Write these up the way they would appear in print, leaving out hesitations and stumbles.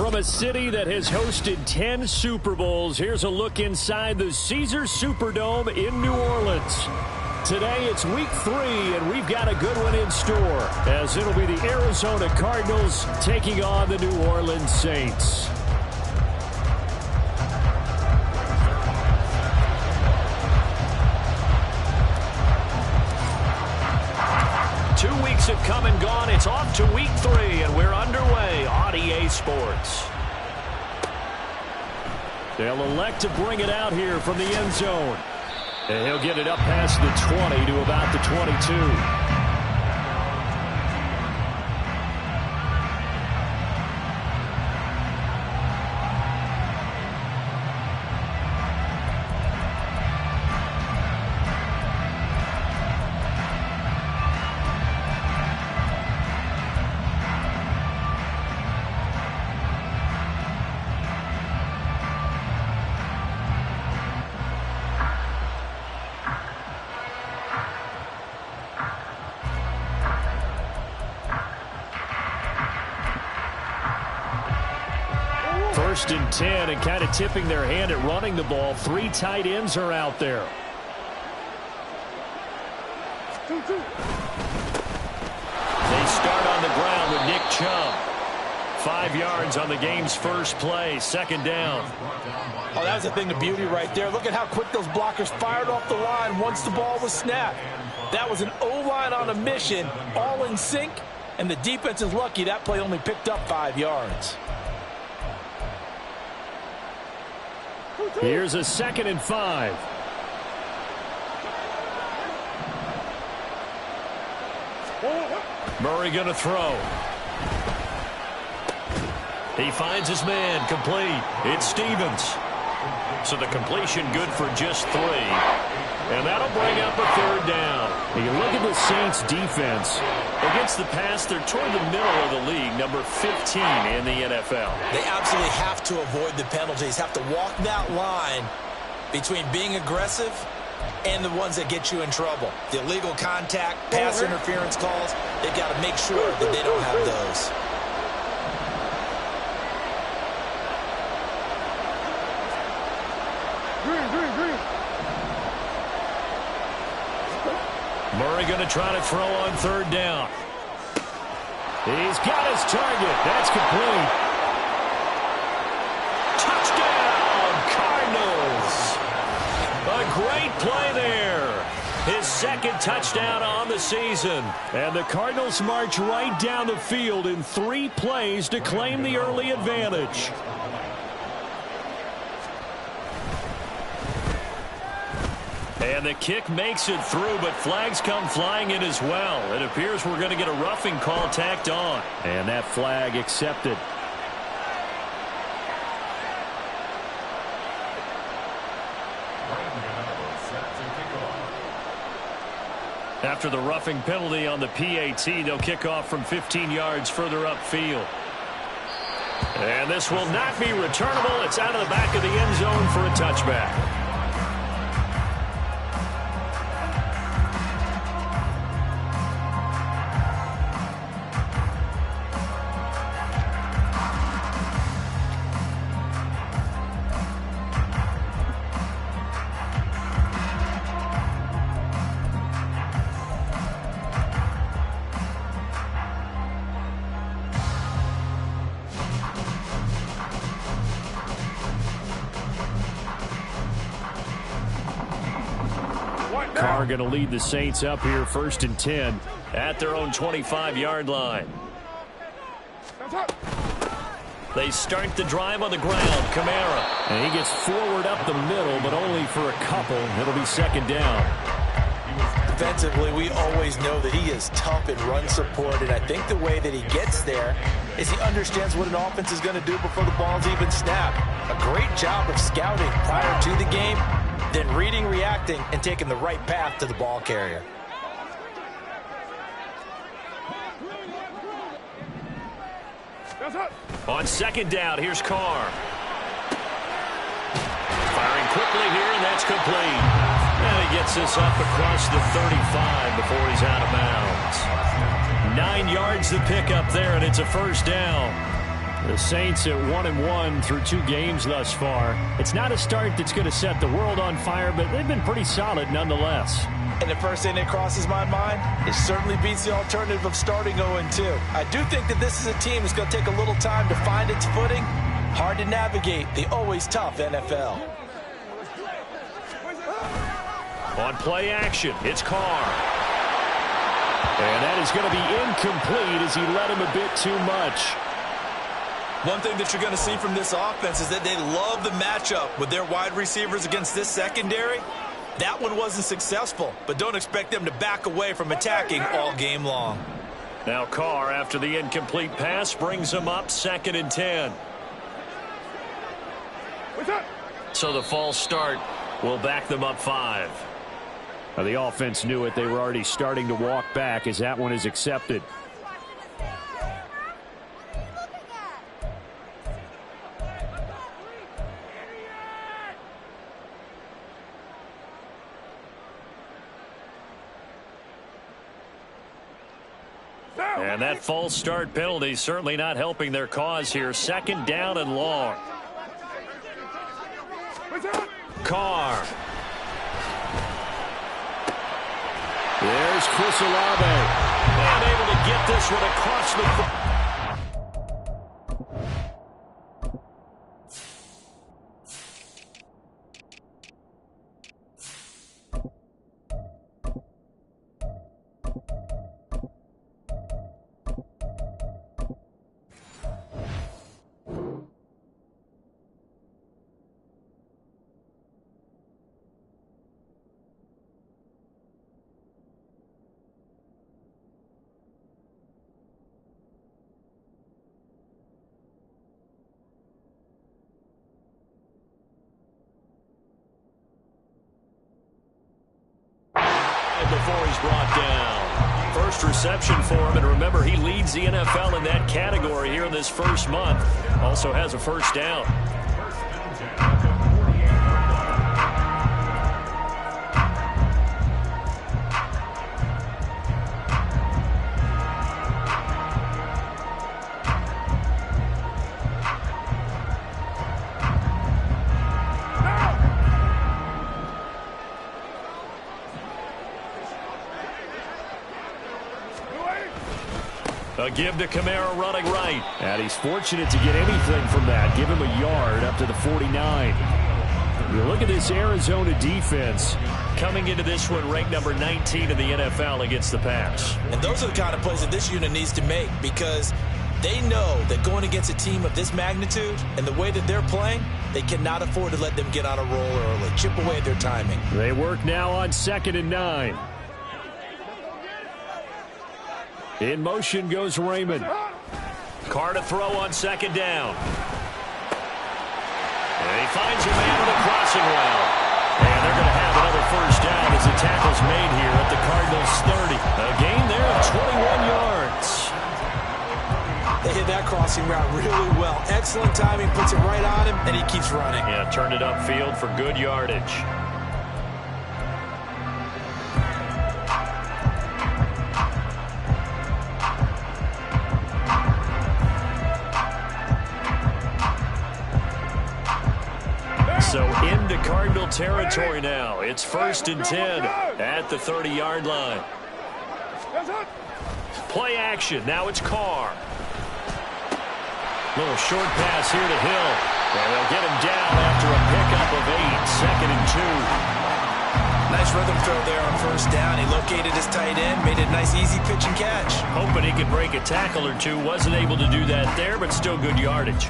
From a city that has hosted 10 Super Bowls, here's a look inside the Caesars Superdome in New Orleans. Today it's week 3, and we've got a good one in store, as it'll be the Arizona Cardinals taking on the New Orleans Saints. Have come and gone. It's off to week 3, and we're underway on EA Sports. They'll elect to bring it out here from the end zone. And he'll get it up past the 20 to about the 22. First and 10, and kind of tipping their hand at running the ball. 3 tight ends are out there. They start on the ground with Nick Chubb. 5 yards on the game's first play, second down. Oh, that was the thing of beauty right there. Look at how quick those blockers fired off the line once the ball was snapped. That was an O-line on a mission, all in sync, and the defense is lucky that play only picked up 5 yards. Here's a 2nd and 5. Murray going to throw. He finds his man, complete. It's Stevens. So the completion good for just 3. And that'll bring up a 3rd down. You look at the Saints defense. Against the pass, they're toward the middle of the league, number 15 in the NFL. They absolutely have to avoid the penalties, have to walk that line between being aggressive and the ones that get you in trouble. The illegal contact, pass interference calls, they've got to make sure that they don't have those. Murray going to try to throw on 3rd down. He's got his target. That's complete. Touchdown, Cardinals. A great play there. His 2nd touchdown on the season. And the Cardinals march right down the field in 3 plays to claim the early advantage. And the kick makes it through, but flags come flying in as well. It appears we're going to get a roughing call tacked on. And that flag accepted. After the roughing penalty on the PAT, they'll kick off from 15 yards further upfield. And this will not be returnable. It's out of the back of the end zone for a touchback. Carr going to lead the Saints up here 1st and 10 at their own 25-yard line. They start the drive on the ground. Kamara. And he gets forward up the middle, but only for a couple. It'll be 2nd down. Defensively, we always know that he is tough in run support, and I think the way that he gets there is he understands what an offense is going to do before the ball's even snapped. A great job of scouting prior to the game, then reading, reacting, and taking the right path to the ball carrier. On 2nd down, here's Carr. Firing quickly here, and that's complete. And he gets this up across the 35 before he's out of bounds. 9 yards to pick up there, and it's a 1st down. The Saints at 1-1 through 2 games thus far. It's not a start that's going to set the world on fire, but they've been pretty solid nonetheless. And the first thing that crosses my mind, it certainly beats the alternative of starting 0-2. I do think that this is a team that's going to take a little time to find its footing. Hard to navigate the always tough NFL. On play action, it's Carr. And that is going to be incomplete as he led him a bit too much. One thing that you're going to see from this offense is that they love the matchup with their wide receivers against this secondary. That one wasn't successful, but don't expect them to back away from attacking all game long. Now Carr, after the incomplete pass, brings him up 2nd and 10. So the false start will back them up 5. Now the offense knew it. They were already starting to walk back as that one is accepted. And that false start penalty certainly not helping their cause here. 2nd down and long. Carr. There's Chris Olave. And able to get this one across the... before he's brought down. First reception for him, and remember, he leads the NFL in that category here in this first month. Also has a first down. A give to Kamara running right. And he's fortunate to get anything from that. Give him a yard up to the 49. You look at this Arizona defense coming into this one ranked number 19 in the NFL against the pass. And those are the kind of plays that this unit needs to make, because they know that going against a team of this magnitude and the way that they're playing, they cannot afford to let them get on a roll early. Chip away at their timing. They work now on 2nd and 9. In motion goes Raymond. Carr to throw on 2nd down. And he finds a man with a crossing route. And they're going to have another first down as the tackle's made here at the Cardinals' 30. A gain there of 21 yards. They hit that crossing route really well. Excellent timing, puts it right on him, and he keeps running. Yeah, turned it upfield for good yardage. So into Cardinal territory now. It's 1st and 10 at the 30-yard line. Play action. Now it's Carr. Little short pass here to Hill. And they'll get him down after a pickup of 8. 2nd and 2. Nice rhythm throw there on first down. He located his tight end, made a nice easy pitch and catch. Hoping he could break a tackle or two. Wasn't able to do that there, but still good yardage.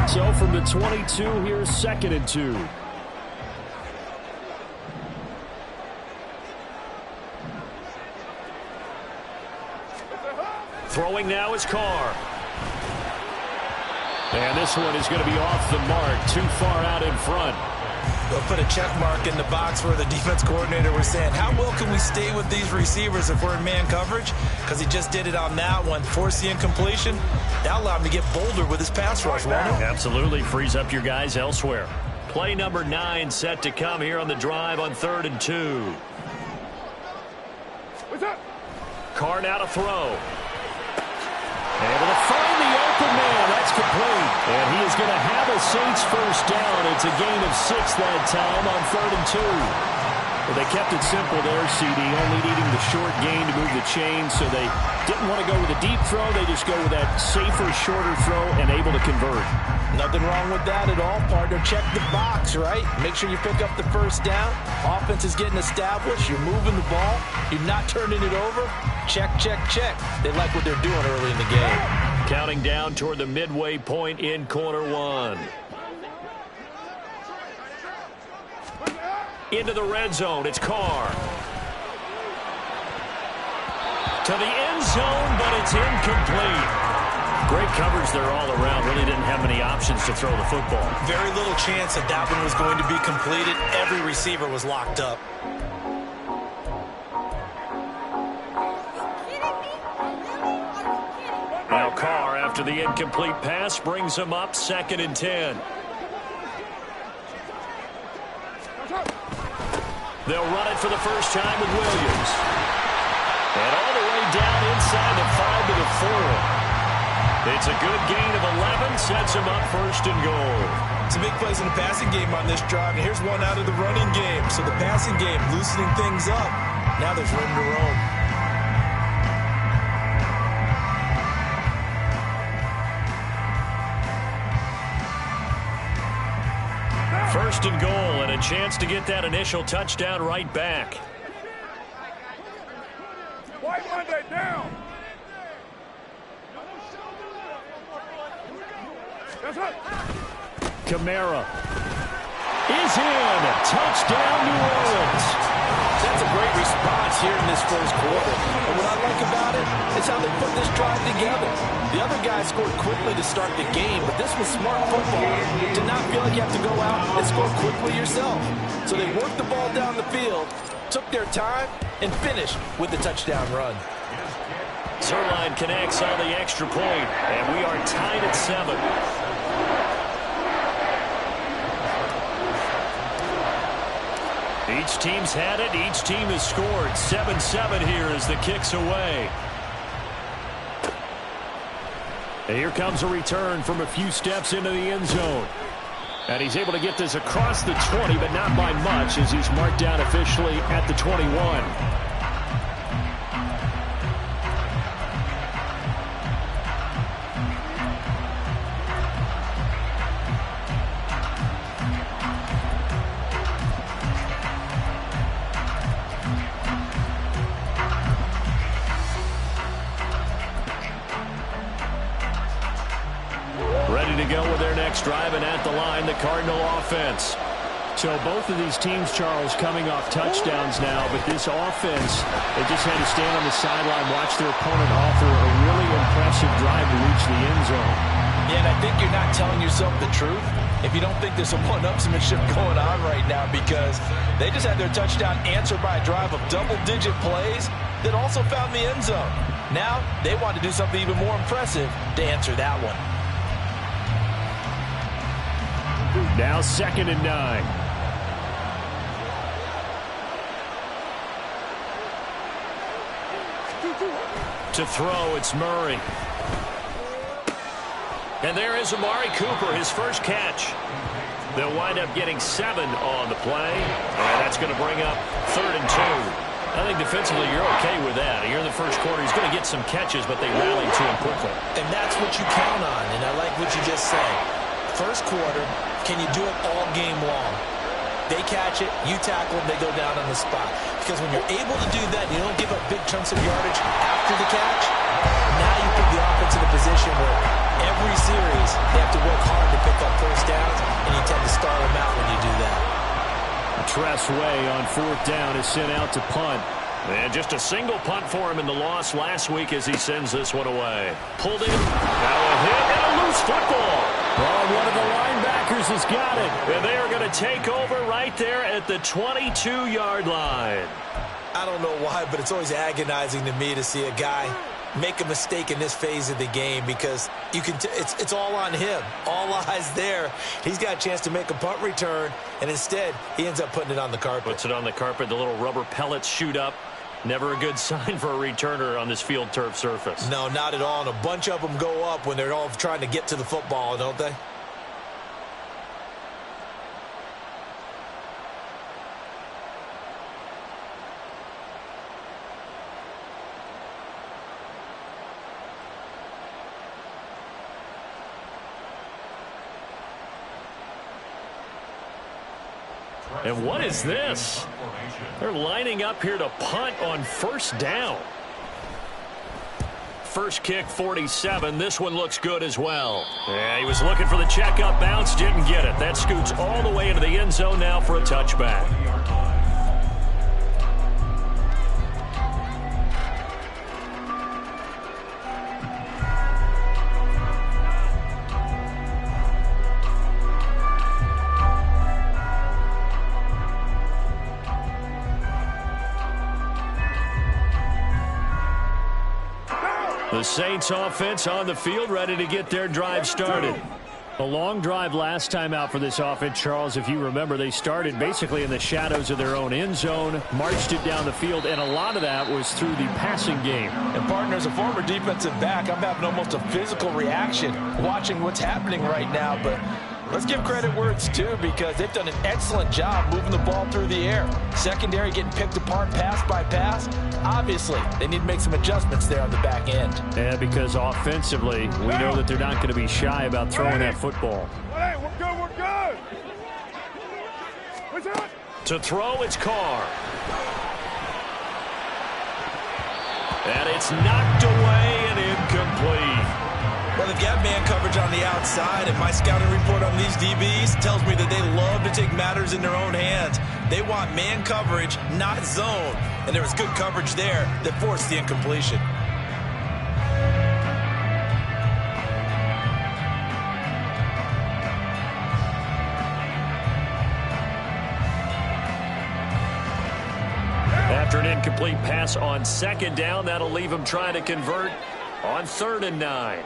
So from the 22, here's 2nd and 2. Throwing now is Carr. And this one is going to be off the mark, too far out in front. They'll put a check mark in the box where the defense coordinator was saying, how well can we stay with these receivers if we're in man coverage? Because he just did it on that one, forced the incompletion. That allowed him to get bolder with his pass rush, won't it? Absolutely, frees up your guys elsewhere. Play number 9 set to come here on the drive on 3rd and 2. Carr now to throw. Able to find the open man. complete. And he is going to have a Saints first down. It's a gain of 6 that time on 3rd and 2. Well, they kept it simple there, CD, only needing the short gain to move the chain, so they didn't want to go with a deep throw. They just go with that safer, shorter throw and able to convert. Nothing wrong with that at all, partner. Check the box, right? Make sure you pick up the first down. Offense is getting established. You're moving the ball. You're not turning it over. Check, check, check. They like what they're doing early in the game. Counting down toward the midway point in quarter 1. Into the red zone, it's Carr. To the end zone, but it's incomplete. Great coverage there all around. Really didn't have many options to throw the football. Very little chance that that one was going to be completed. Every receiver was locked up. Now Carr, after the incomplete pass, brings him up 2nd and 10. They'll run it for the first time with Williams. And all the way down inside the 5 to the 4. It's a good gain of 11, sets him up 1st and goal. Some big plays in the passing game on this drive, and here's one out of the running game. So the passing game loosening things up. Now there's room to roam. First and goal, and a chance to get that initial touchdown right back. White Monday down. Kamara is in. Touchdown, New Orleans. That's a great response here in this first quarter. And what I like about it is how they put this drive together. The other guys scored quickly to start the game, but this was smart football. To not feel like you have to go out and score quickly yourself. So they worked the ball down the field, took their time, and finished with the touchdown run. Zerline connects on the extra point, and we are tied at 7. Each team's had it. Each team has scored. 7-7 here as the kick's away. And here comes a return from a few steps into the end zone. And he's able to get this across the 20, but not by much as he's marked down officially at the 21. Driving at the line, the Cardinal offense. So both of these teams, Charles, coming off touchdowns now, but this offense, they just had to stand on the sideline, watch their opponent offer a really impressive drive to reach the end zone. Yeah, and I think you're not telling yourself the truth if you don't think there's some one-upsmanship going on right now, because they just had their touchdown answered by a drive of double-digit plays that also found the end zone. Now they want to do something even more impressive to answer that one. Now 2nd and 9. To throw, it's Murray. And there is Amari Cooper, his first catch. They'll wind up getting 7 on the play. And that's going to bring up 3rd and 2. I think defensively you're okay with that. Here in the first quarter, he's going to get some catches, but they rallied to him quickly. And that's what you count on, and I like what you just said. First quarter, can you do it all game long? They catch it, you tackle them, they go down on the spot. Because when you're able to do that, you don't give up big chunks of yardage after the catch. Now you put the offense in a position where every series they have to work hard to pick up first downs, and you tend to stall them out when you do that. Tress Way on 4th down is sent out to punt. And just a single punt for him in the loss last week as he sends this one away. Pulled in, now a hit, and a loose football. Oh, one of the linebackers has got it. And they are going to take over right there at the 22-yard line. I don't know why, but it's always agonizing to me to see a guy make a mistake in this phase of the game, because you can it's all on him. All eyes there. He's got a chance to make a punt return, and instead he ends up putting it on the carpet. Puts it on the carpet. The little rubber pellets shoot up. Never a good sign for a returner on this field turf surface. No, not at all. And a bunch of them go up when they're all trying to get to the football, don't they? And what is this? They're lining up here to punt on first down. First kick, 47. This one looks good as well. Yeah, he was looking for the checkup bounce, didn't get it. That scoots all the way into the end zone now for a touchback. The Saints offense on the field, ready to get their drive started. A long drive last time out for this offense, Charles. If you remember, they started basically in the shadows of their own end zone, marched it down the field, and a lot of that was through the passing game. And, partner, as a former defensive back, I'm having almost a physical reaction watching what's happening right now. But let's give credit where it's due, because they've done an excellent job moving the ball through the air. Secondary getting picked apart pass by pass. Obviously, they need to make some adjustments there on the back end. Yeah, because offensively, we know that they're not going to be shy about throwing that football. Hey, we're good, we're good. What's that? To throw, it's Carr. And it's knocked away and incomplete. Well, they've got man coverage on the outside, and my scouting report on these DBs tells me that they love to take matters in their own hands. They want man coverage, not zone. And there was good coverage there that forced the incompletion. After an incomplete pass on second down, that'll leave him trying to convert on 3rd and 9.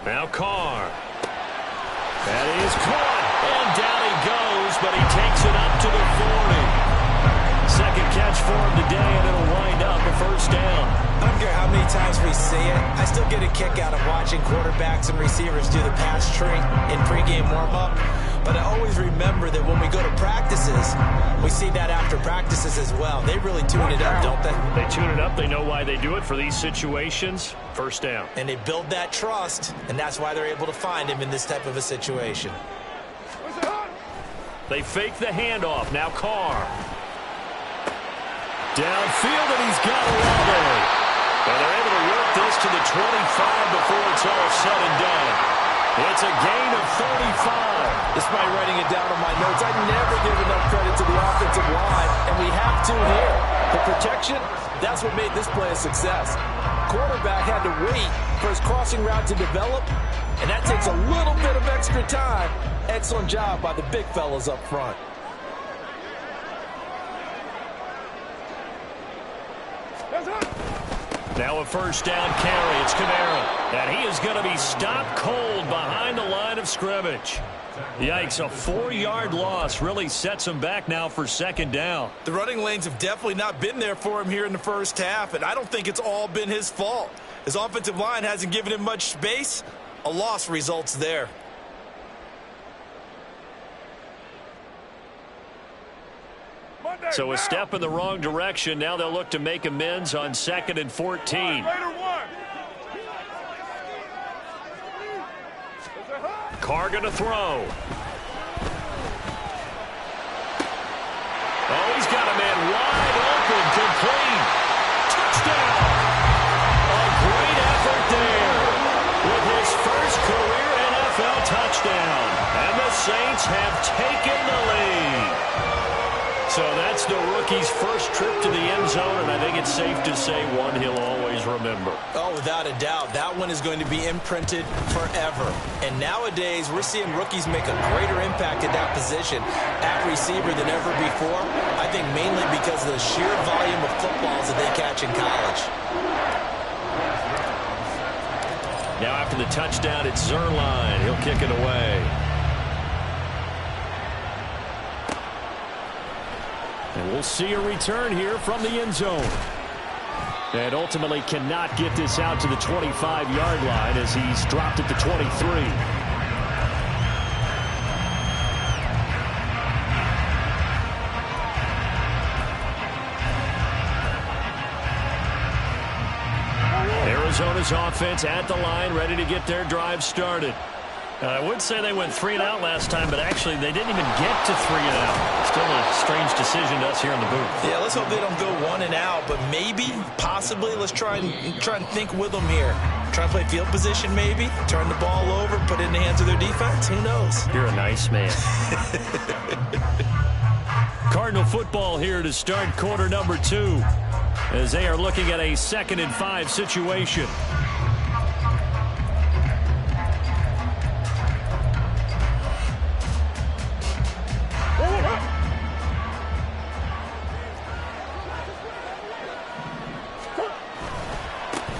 Now Carr. That is caught. And down he goes, but he takes it up to the 40. Second catch for him today, and it'll wind up a first down. I don't care how many times we say it, I still get a kick out of watching quarterbacks and receivers do the pass tree in pregame warm-up. But I always remember that when we go to practices, we see that after practices as well. They really tune it up, don't they? They tune it up. They know why they do it for these situations. First down. And they build that trust, and that's why they're able to find him in this type of a situation. They fake the handoff. Now Carr. Downfield, and he's got a level. And they're able to work this to the 25 before it's all said and done. It's a gain of 35. Despite writing it down on my notes, I never give enough credit to the offensive line, and we have to here. The protection, that's what made this play a success. Quarterback had to wait for his crossing route to develop, and that takes a little bit of extra time. Excellent job by the big fellas up front. Now a first down carry. It's Kamara. And he is going to be stopped cold behind the line of scrimmage. Yikes, a 4-yard loss really sets him back now for second down. The running lanes have definitely not been there for him here in the first half, and I don't think it's all been his fault. His offensive line hasn't given him much space. A loss results there. So a step in the wrong direction. Now they'll look to make amends on 2nd and 14. Carr going to throw. Oh, he's got a man wide open, complete. Touchdown. A great effort there with his first career NFL touchdown. And the Saints have taken the lead. So that's the rookie's first trip to the end zone, and I think it's safe to say one he'll always remember. Oh, without a doubt. That one is going to be imprinted forever. And nowadays, we're seeing rookies make a greater impact at that position at receiver than ever before. I think mainly because of the sheer volume of footballs that they catch in college. Now after the touchdown, it's Zerline. He'll kick it away. And we'll see a return here from the end zone. And ultimately cannot get this out to the 25-yard line as he's dropped at the 23. Arizona's offense at the line, ready to get their drive started. I would say they went 3 and out last time, but actually they didn't even get to 3 and out. Still a strange decision to us here in the booth. Yeah, let's hope they don't go 1 and out, but maybe, possibly, let's try and think with them here. Try and play field position maybe, turn the ball over, put it in the hands of their defense. Who knows? You're a nice man. Cardinal football here to start quarter number 2. As they are looking at a 2nd and 5 situation.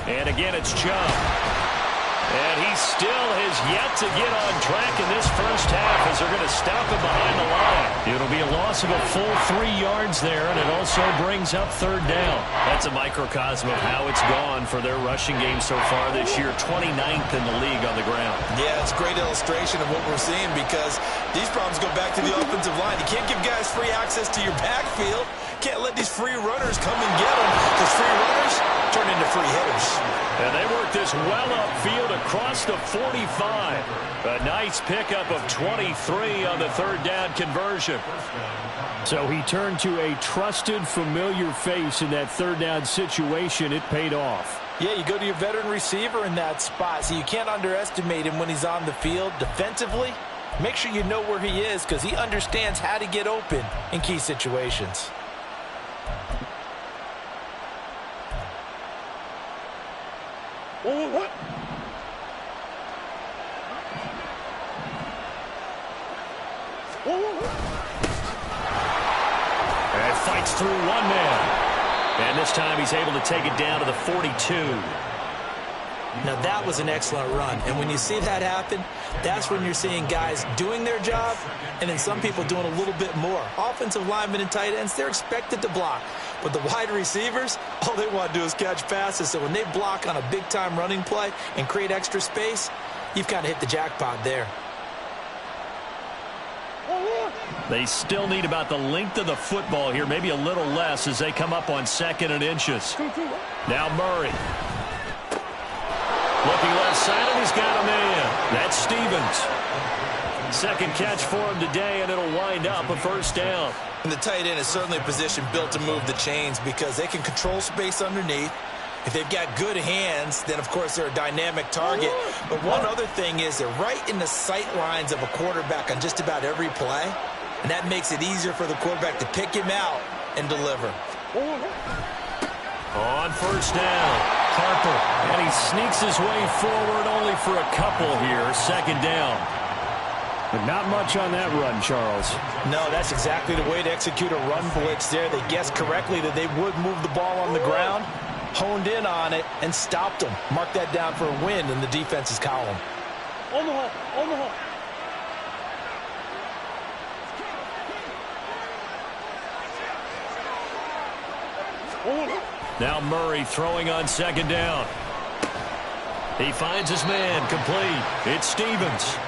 And again, it's Chubb. And he still has yet to get on track in this first half as they're going to stop him behind the line. It'll be a loss of a full 3 yards there, and it also brings up 3rd down. That's a microcosm of how it's gone for their rushing game so far this year. 29th in the league on the ground. Yeah, it's a great illustration of what we're seeing because these problems go back to the offensive line. You can't give guys free access to your backfield. Can't let these free runners come and get them because free runners turn into free hitters. And they work this well upfield across the 45. A nice pickup of 23 on the 3rd down conversion. So he turned to a trusted, familiar face in that 3rd down situation. It paid off. Yeah, you go to your veteran receiver in that spot, so you can't underestimate him when he's on the field defensively. Make sure you know where he is because he understands how to get open in key situations. What? And fights through one man. And this time he's able to take it down to the 42. Now that was an excellent run. And when you see that happen, that's when you're seeing guys doing their job and then some people doing a little bit more. Offensive linemen and tight ends, they're expected to block. But the wide receivers, all they want to do is catch passes. So when they block on a big-time running play and create extra space, you've kind of hit the jackpot there. They still need about the length of the football here, maybe a little less as they come up on 2nd and inches. Now Murray. Looking left side, and he's got a man. That's Stevens. 2nd catch for him today, and it'll wind up a 1st down. And the tight end is certainly a position built to move the chains because they can control space underneath. If they've got good hands, then, of course, they're a dynamic target. But one other thing is they're right in the sight lines of a quarterback on just about every play, and that makes it easier for the quarterback to pick him out and deliver. On 1st down, Harper, and he sneaks his way forward only for a couple here. 2nd down. But not much on that run, Charles. No, that's exactly the way to execute a run blitz there. They guessed correctly that they would move the ball on the ground, honed in on it, and stopped them. Mark that down for a win in the defense's column. On the hole. Now Murray throwing on 2nd down. He finds his man complete. It's Stevens.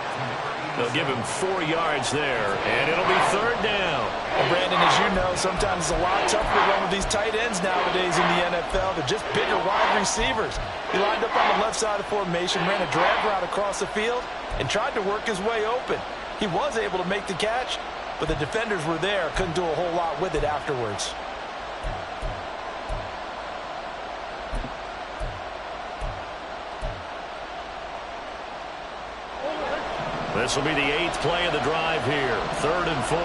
They'll give him 4 yards there, and it'll be 3rd down. Well, Brandon, as you know, sometimes it's a lot tougher to run with these tight ends nowadays in the NFL. They're just bigger wide receivers. He lined up on the left side of formation, ran a drag route across the field, and tried to work his way open. He was able to make the catch, but the defenders were there, couldn't do a whole lot with it afterwards. This will be the 8th play of the drive here. 3rd and 4.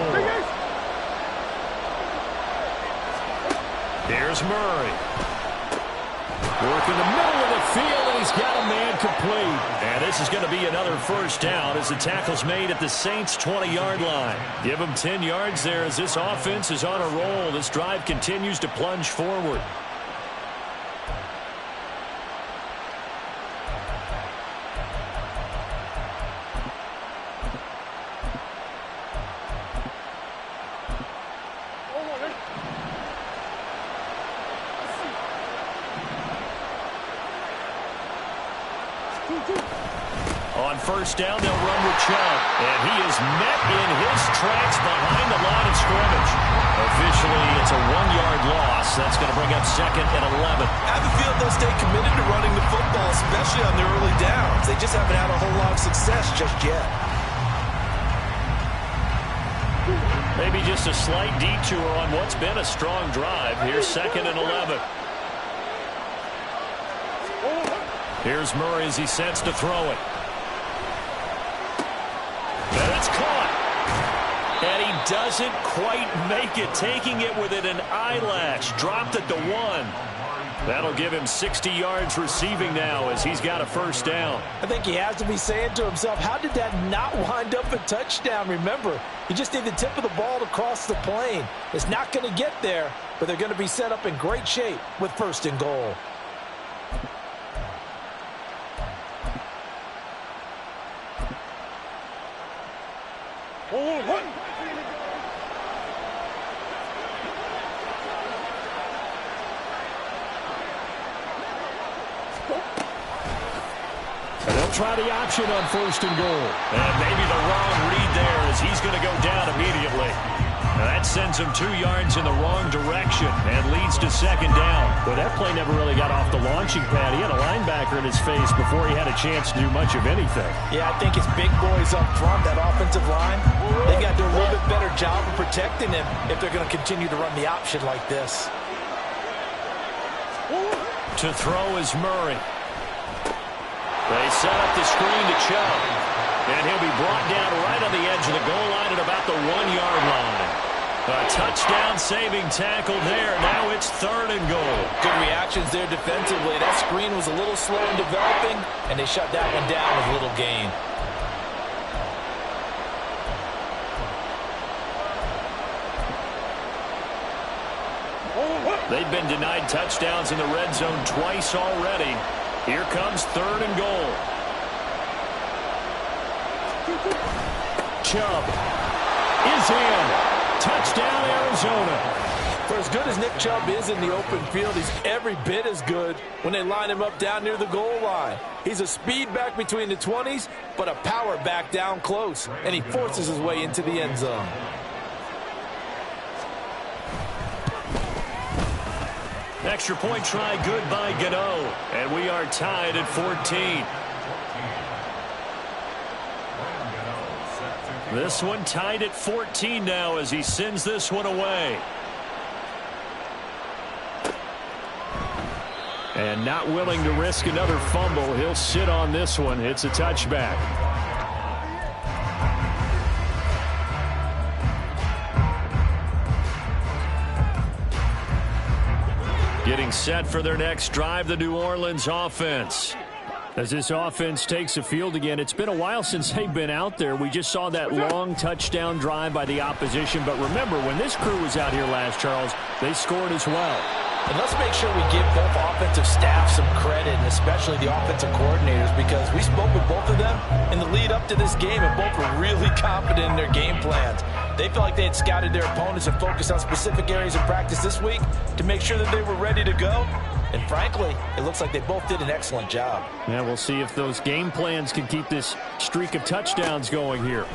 Here's Murray. Work in the middle of the field, and he's got a man complete. And this is going to be another 1st down as the tackle's made at the Saints' 20-yard line. Give them 10 yards there as this offense is on a roll. This drive continues to plunge forward. On first down, they'll run with Chubb. And he is met in his tracks behind the line of scrimmage. Officially, it's a 1-yard loss. That's going to bring up 2nd and 11. I have a feeling they'll stay committed to running the football, especially on their early downs. They just haven't had a whole lot of success just yet. Maybe just a slight detour on what's been a strong drive. Here's 2nd and 11. Here's Murray as he sets to throw it. And it's caught. And he doesn't quite make it, taking it within an eyelash. Dropped at the 1. That'll give him 60 yards receiving now as he's got a first down. I think he has to be saying to himself, how did that not wind up a touchdown? Remember, you just need the tip of the ball to cross the plane. It's not going to get there, but they're going to be set up in great shape with 1st and goal. And they'll try the option on 1st and goal. And maybe the wrong read there as he's going to go down immediately. Now that sends him 2 yards in the wrong direction and leads to 2nd down. But that play never really got off the launching pad. He had a linebacker in his face before he had a chance to do much of anything. Yeah, I think it's big boys up front, that offensive line. They've got to do a little bit better job of protecting him if they're going to continue to run the option like this. To throw is Murray. They set up the screen to Chubb. And he'll be brought down right on the edge of the goal line at about the 1-yard line. A touchdown-saving tackle there. Now it's 3rd and goal. Good reactions there defensively. That screen was a little slow in developing, and they shut that one down with little gain. They've been denied touchdowns in the red zone twice already. Here comes 3rd and goal. Chubb is in. Touchdown, Arizona. For as good as Nick Chubb is in the open field, he's every bit as good when they line him up down near the goal line. He's a speed back between the 20s, but a power back down close, and he forces his way into the end zone. Extra point try good by Gano. And we are tied at 14. This one tied at 14 now as he sends this one away. And not willing to risk another fumble. He'll sit on this one. It's a touchback. Getting set for their next drive, the New Orleans offense. As this offense takes the field again, it's been a while since they've been out there. We just saw that long touchdown drive by the opposition. But remember, when this crew was out here last, Charles, they scored as well. And let's make sure we give both offensive staff some credit, and especially the offensive coordinators, because we spoke with both of them in the lead up to this game, and both were really confident in their game plans. They felt like they had scouted their opponents and focused on specific areas of practice this week to make sure that they were ready to go. And frankly, it looks like they both did an excellent job. Yeah, we'll see if those game plans can keep this streak of touchdowns going here.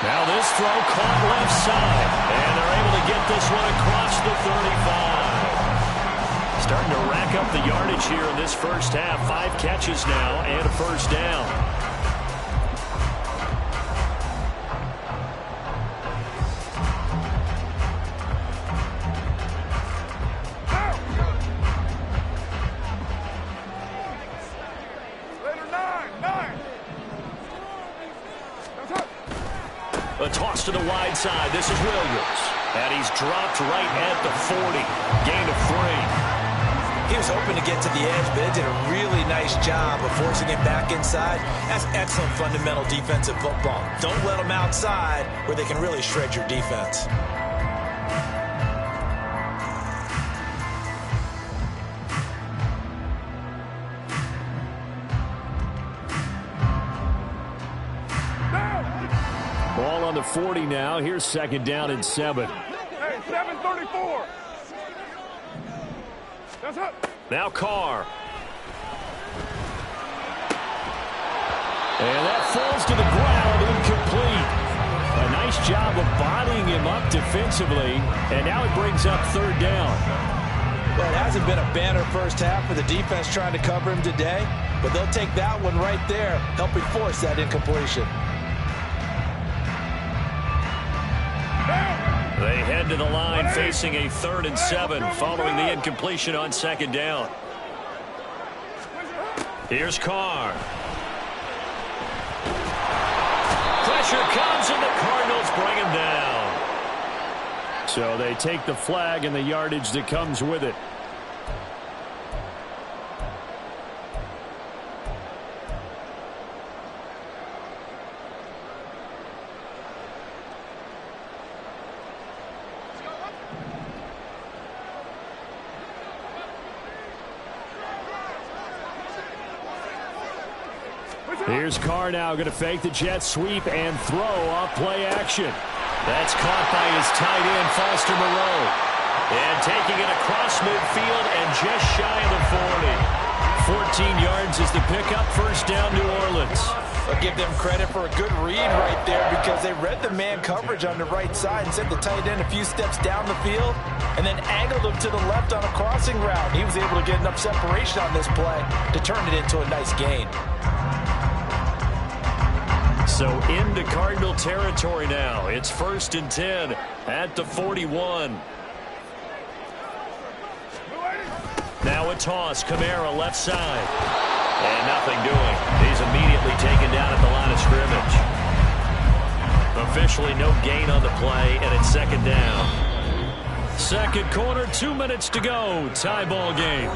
Now this throw caught left side. And they're able to get this one across the 35. Starting to rack up the yardage here in this first half. 5 catches now and a first down. A toss to the wide side. This is Williams. And he's dropped right at the 40. Gain of 3. He was hoping to get to the edge, but they did a really nice job of forcing him back inside. That's excellent fundamental defensive football. Don't let them outside where they can really shred your defense. Ball on the 40 now. Here's 2nd down and 7. Hey, 7:34. That's up. Now Carr. And that falls to the ground, incomplete. A nice job of bodying him up defensively, and now it brings up third down. Well, it hasn't been a banner first half for the defense trying to cover him today, but they'll take that one right there, helping force that incompletion. They head to the line facing a 3rd and 7 following the incompletion on 2nd down. Here's Carr. Pressure comes and the Cardinals bring him down. So they take the flag and the yardage that comes with it. Here's Carr now going to fake the jet sweep and throw off play action. That's caught by his tight end, Foster Moreau. And taking it across midfield and just shy of the 40. 14 yards is the pickup, first down New Orleans. I'll give them credit for a good read right there because they read the man coverage on the right side and sent the tight end a few steps down the field and then angled him to the left on a crossing route. He was able to get enough separation on this play to turn it into a nice gain. So into Cardinal territory now. It's 1st and 10 at the 41. Now a toss. Kamara left side. And nothing doing. He's immediately taken down at the line of scrimmage. Officially no gain on the play, and it's 2nd down. 2nd quarter, 2 minutes to go. Tie ball game.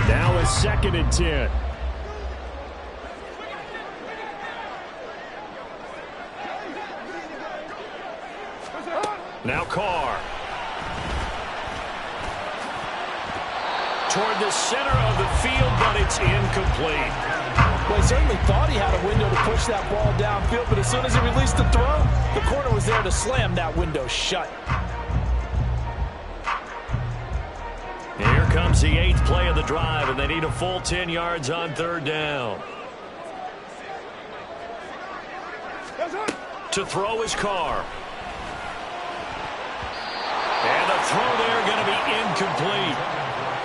Now is 2nd and 10. Now Carr. Toward the center of the field, but it's incomplete. Well, he certainly thought he had a window to push that ball downfield, but as soon as he released the throw, the corner was there to slam that window shut. Here comes the 8th play of the drive, and they need a full 10 yards on 3rd down. To throw his Carr. And the throw there going to be incomplete.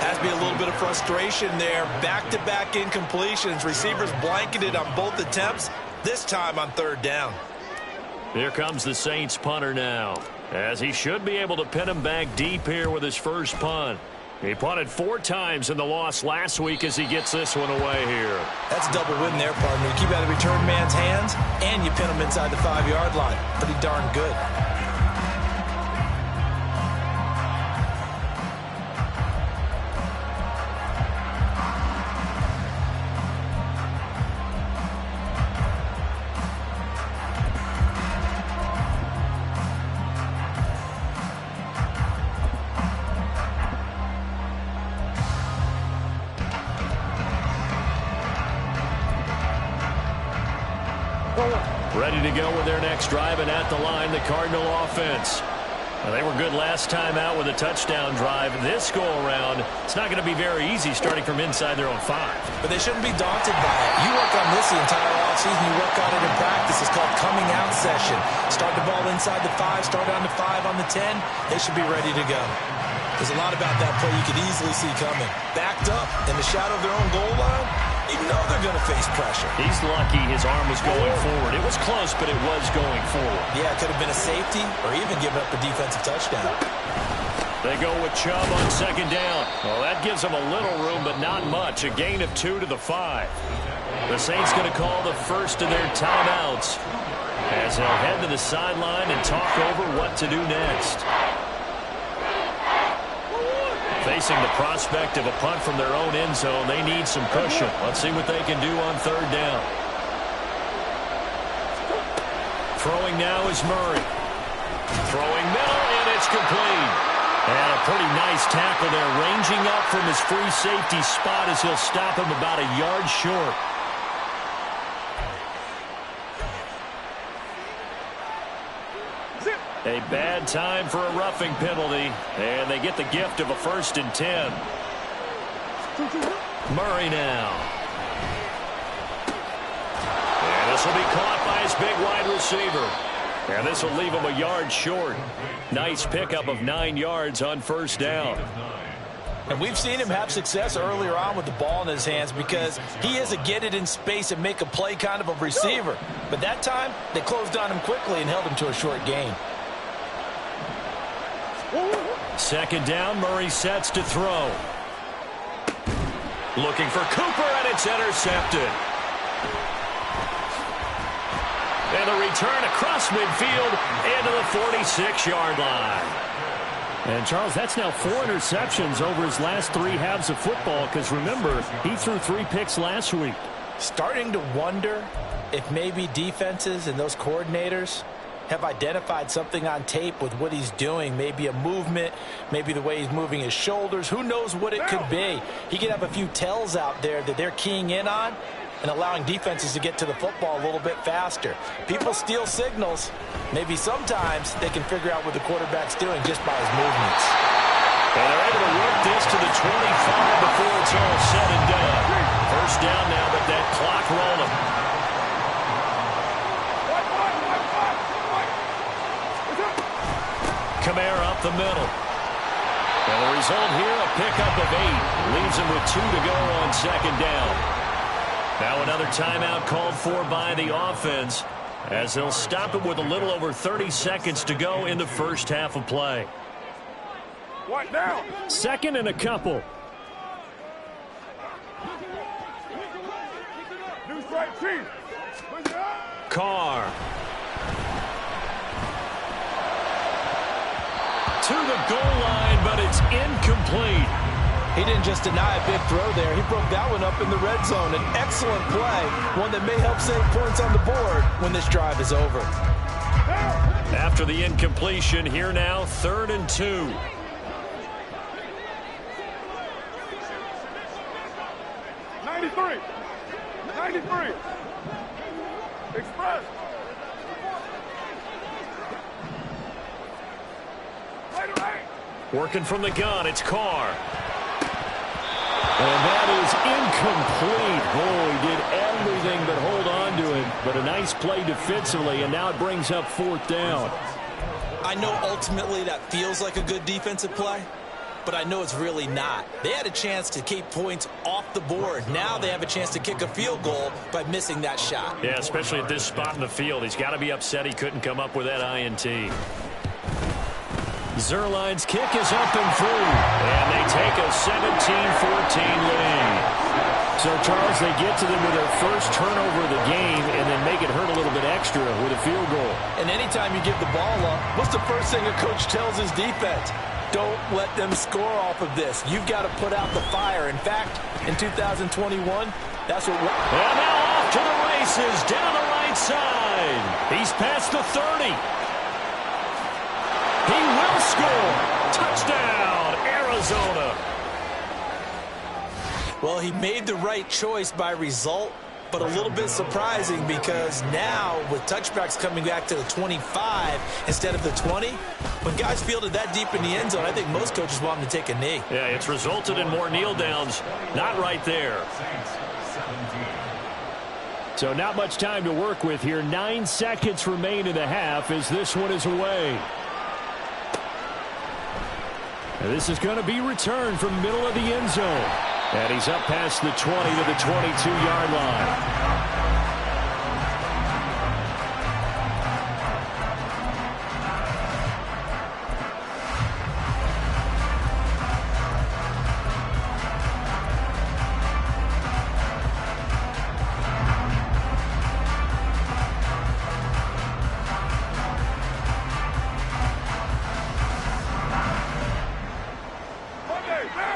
Has to be a little bit of frustration there. Back-to-back incompletions. Receivers blanketed on both attempts, this time on 3rd down. Here comes the Saints punter now, as he should be able to pin him back deep here with his first punt. He punted 4 times in the loss last week as he gets this one away here. That's a double win there, partner. You keep out of the return man's hands, and you pin him inside the 5-yard line. Pretty darn good. Ready to go with their next drive, and at the line, the Cardinal offense. Well, they were good last time out with a touchdown drive. This go-around, it's not going to be very easy starting from inside their own 5. But they shouldn't be daunted by it. You work on this the entire offseason. You work on it in practice. It's called coming out session. Start the ball inside the 5, start on the 5, on the 10. They should be ready to go. There's a lot about that play you could easily see coming. Backed up in the shadow of their own goal line, you know they're going to face pressure. He's lucky his arm was going forward. It was close, but it was going forward. Yeah, it could have been a safety or even given up a defensive touchdown. They go with Chubb on 2nd down. Well, that gives them a little room, but not much. A gain of 2 to the 5. The Saints going to call the first of their timeouts as they'll head to the sideline and talk over what to do next. Facing the prospect of a punt from their own end zone, they need some cushion. Let's see what they can do on 3rd down. Throwing now is Murray. Throwing middle, and it's complete. And a pretty nice tackle there, ranging up from his free safety spot as he'll stop him about a yard short. A bad time for a roughing penalty, and they get the gift of a 1st and 10. Murray now. And this will be caught by his big wide receiver. And this will leave him a yard short. Nice pickup of 9 yards on 1st down. And we've seen him have success earlier on with the ball in his hands because he is a get it in space and make a play kind of a receiver. But that time, they closed on him quickly and held him to a short gain. 2nd down, Murray sets to throw. Looking for Cooper, and it's intercepted. And a return across midfield into the 46-yard line. And, Charles, that's now 4 interceptions over his last 3 halves of football because, remember, he threw 3 picks last week. Starting to wonder if maybe defenses and those coordinators have identified something on tape with what he's doing. Maybe a movement, maybe the way he's moving his shoulders. Who knows what it could be? He could have a few tells out there that they're keying in on and allowing defenses to get to the football a little bit faster. People steal signals. Maybe sometimes they can figure out what the quarterback's doing just by his movements. And they're able to work this to the 25 before it's all said and done. 1st down now, but that clock rolling. Kamara up the middle. And the result here, a pickup of 8. Leaves him with 2 to go on 2nd down. Now another timeout called for by the offense as they'll stop it with a little over 30 seconds to go in the 1st half of play. What now? 2nd and a couple. New strike team. Carr. To the goal line, but it's incomplete. He didn't just deny a big throw there. He broke that one up in the red zone. An excellent play, one that may help save points on the board when this drive is over. After the incompletion, here now, 3rd and 2. '93. Express. Working from the gun, it's Carr. And that is incomplete. Boy, he did everything but hold on to it. But a nice play defensively, and now it brings up 4th down. I know ultimately that feels like a good defensive play, but I know it's really not. They had a chance to keep points off the board. Now they have a chance to kick a field goal by missing that shot. Yeah, especially at this spot in the field. He's got to be upset he couldn't come up with that INT. Zerline's kick is up and through, and they take a 17-14 lead. So, Charles, they get to them with their first turnover of the game and then make it hurt a little bit extra with a field goal. And anytime you give the ball up, what's the first thing a coach tells his defense? Don't let them score off of this. You've got to put out the fire. In fact, in 2021, that's what... And now off to the races, down the right side. He's past the 30. He will score. Touchdown, Arizona. Well, he made the right choice by result, but a little bit surprising because now with touchbacks coming back to the 25 instead of the 20, when guys fielded that deep in the end zone, I think most coaches want them to take a knee. Yeah, it's resulted in more kneel downs. Not right there. So not much time to work with here. 9 seconds remain in the half as this one is away. And this is going to be returned from middle of the end zone. And he's up past the 20 to the 22-yard line.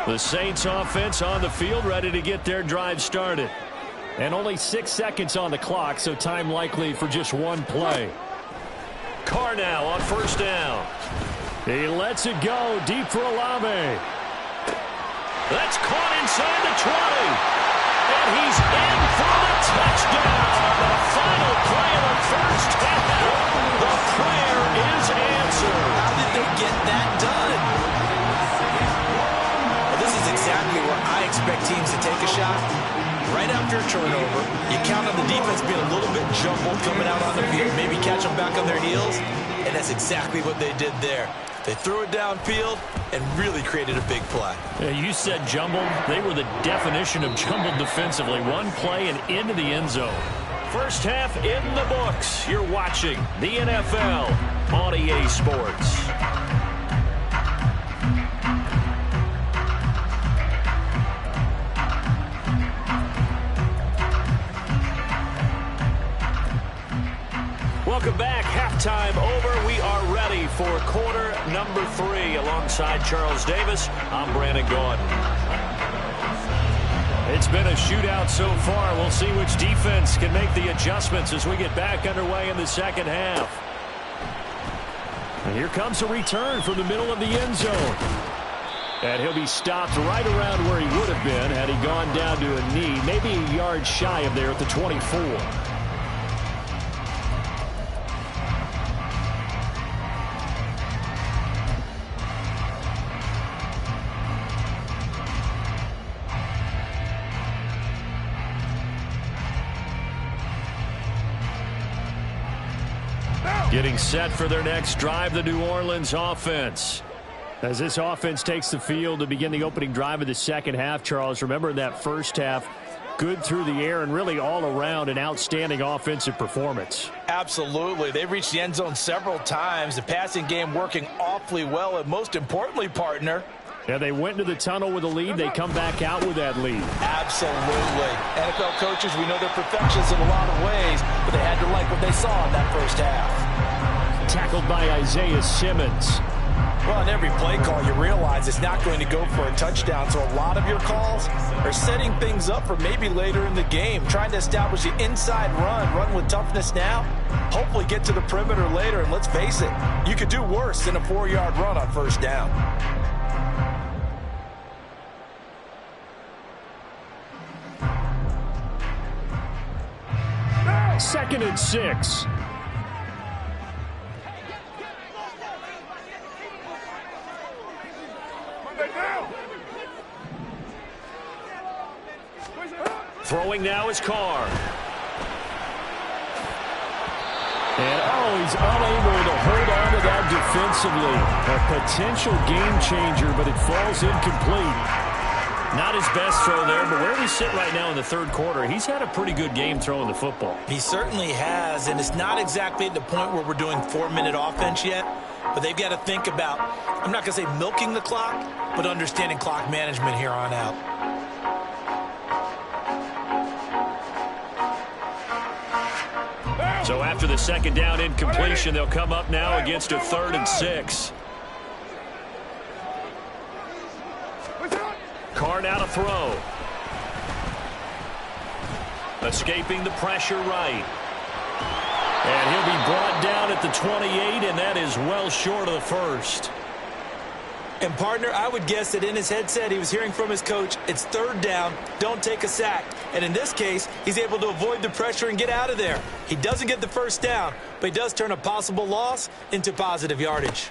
The Saints offense on the field, ready to get their drive started. And only 6 seconds on the clock, so time likely for just one play. Carr now on first down. He lets it go deep for Olave. That's caught inside the 20. And he's in for the touchdown. The final play of the first half. The prayer is answered. How did they get that done? Well, this is exactly where I expect teams to take a shot. Right after a turnover, you count on the defense being a little bit jumbled coming out on the field, maybe catch them back on their heels, and that's exactly what they did there. They threw it downfield and really created a big play. You said jumbled. They were the definition of jumbled defensively. One play and into the end zone. First half in the books. You're watching the NFL on EA Sports. Welcome back. Halftime over. We are ready for quarter number 3. Alongside Charles Davis, I'm Brandon Gordon. It's been a shootout so far. We'll see which defense can make the adjustments as we get back underway in the second half. And here comes a return from the middle of the end zone. And he'll be stopped right around where he would have been had he gone down to a knee, maybe a yard shy of there at the 24. Getting set for their next drive, the New Orleans offense. As this offense takes the field to begin the opening drive of the second half, Charles, remember in that first half, good through the air and really all around an outstanding offensive performance. Absolutely. They've reached the end zone several times. The passing game working awfully well, and most importantly, partner, yeah, they went into the tunnel with a lead. They come back out with that lead. absolutely. NFL coaches, we know they're perfectionists in a lot of ways, but they had to like what they saw in that first half. Tackled by Isaiah Simmons. Well, on every play call, you realize it's not going to go for a touchdown, so a lot of your calls are setting things up for maybe later in the game, trying to establish the inside run with toughness now, hopefully get to the perimeter later, and let's face it, you could do worse than a 4-yard run on first down. Second and 6. Throwing now is Carr. And, he's unable to hold on to that defensively. A potential game changer, but it falls incomplete. Not his best throw there, but where we sit right now in the third quarter, he's had a pretty good game throwing the football. He certainly has, and it's not exactly at the point where we're doing 4-minute offense yet, but they've got to think about, I'm not going to say milking the clock, but understanding clock management here on out. So after the second down incompletion, they'll come up now against a 3rd and 6. Carr now to throw. Escaping the pressure right. And he'll be brought down at the 28, and that is well short of the first. And, partner, I would guess that in his headset he was hearing from his coach, it's 3rd down, don't take a sack. And in this case, he's able to avoid the pressure and get out of there. He doesn't get the first down, but he does turn a possible loss into positive yardage.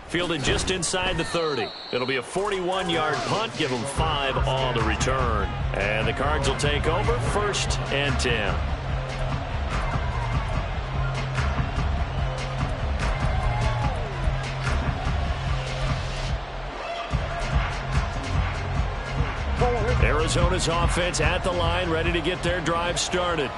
Fielded just inside the 30. It'll be a 41-yard punt. Give them 5 on the return. And the Cards will take over 1st and 10. Arizona's offense at the line, ready to get their drive started.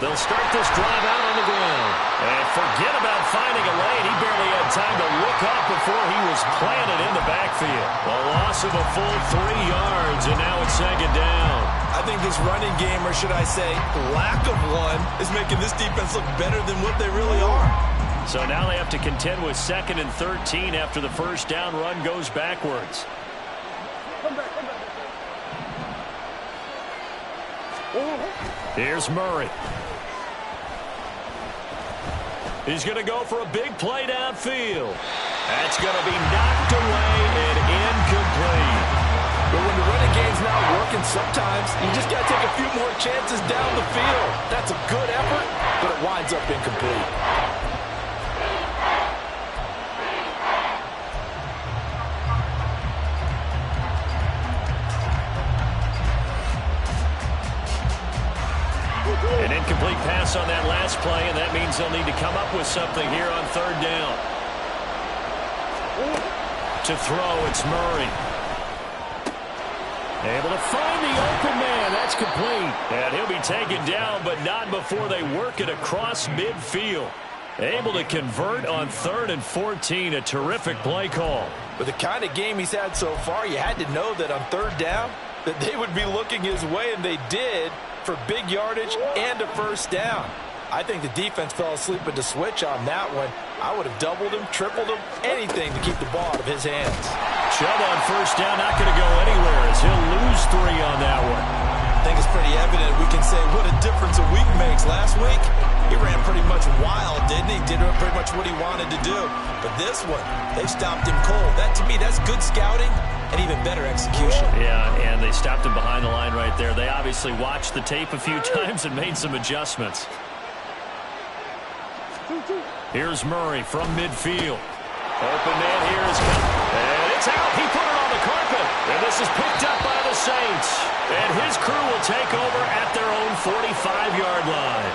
They'll start this drive out on the ground. And forget about finding a lane. He barely had time to look up before he was planted in the backfield. A loss of a full 3 yards, and now it's 2nd down. I think this running game, or should I say lack of one, is making this defense look better than what they really are. So now they have to contend with 2nd and 13 after the first down run goes backwards. Here's Murray. He's going to go for a big play downfield. That's going to be knocked away and incomplete. But when the running game's not working, sometimes you just got to take a few more chances down the field. That's a good effort, but it winds up incomplete. An incomplete pass on that last play, and that means they'll need to come up with something here on third down. To throw, it's Murray. Able to find the open man. That's complete. And he'll be taken down, but not before they work it across midfield. Able to convert on 3rd and 14. A terrific play call. With the kind of game he's had so far, you had to know that on third down that they would be looking his way, and they did, for big yardage and a first down. I think the defense fell asleep at the switch on that one. I would have doubled him, tripled him, anything to keep the ball out of his hands. Chubb on first down, not going to go anywhere as he'll lose 3 on that one. I think it's pretty evident we can say what a difference a week makes. Last week, he ran pretty much wild, didn't he? Did pretty much what he wanted to do. But this one, they stopped him cold. That, to me, that's good scouting and even better execution. Yeah, and they stopped him behind the line right there. They obviously watched the tape a few times and made some adjustments. Here's Murray from midfield. Open man here is coming. And it's out. He put it on the carpet. And this is picked up by the Saints. And his crew will take over at their own 45-yard line.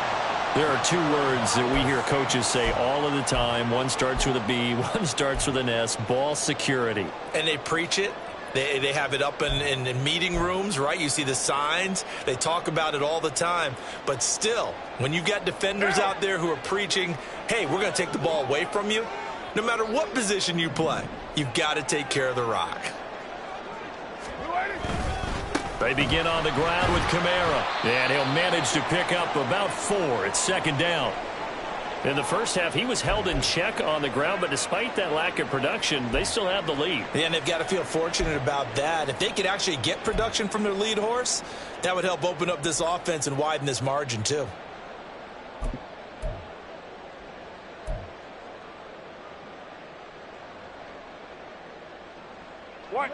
There are 2 words that we hear coaches say all of the time. One starts with a B, one starts with an S. Ball security. And they preach it. They have it up in meeting rooms, right? You see the signs. They talk about it all the time. But still, when you've got defenders out there who are preaching, hey, we're going to take the ball away from you, no matter what position you play, you've got to take care of the rock. They begin on the ground with Kamara. And he'll manage to pick up about 4. It's 2nd down. In the first half, he was held in check on the ground, but despite that lack of production, they still have the lead. Yeah, and they've got to feel fortunate about that. If they could actually get production from their lead horse, that would help open up this offense and widen this margin too.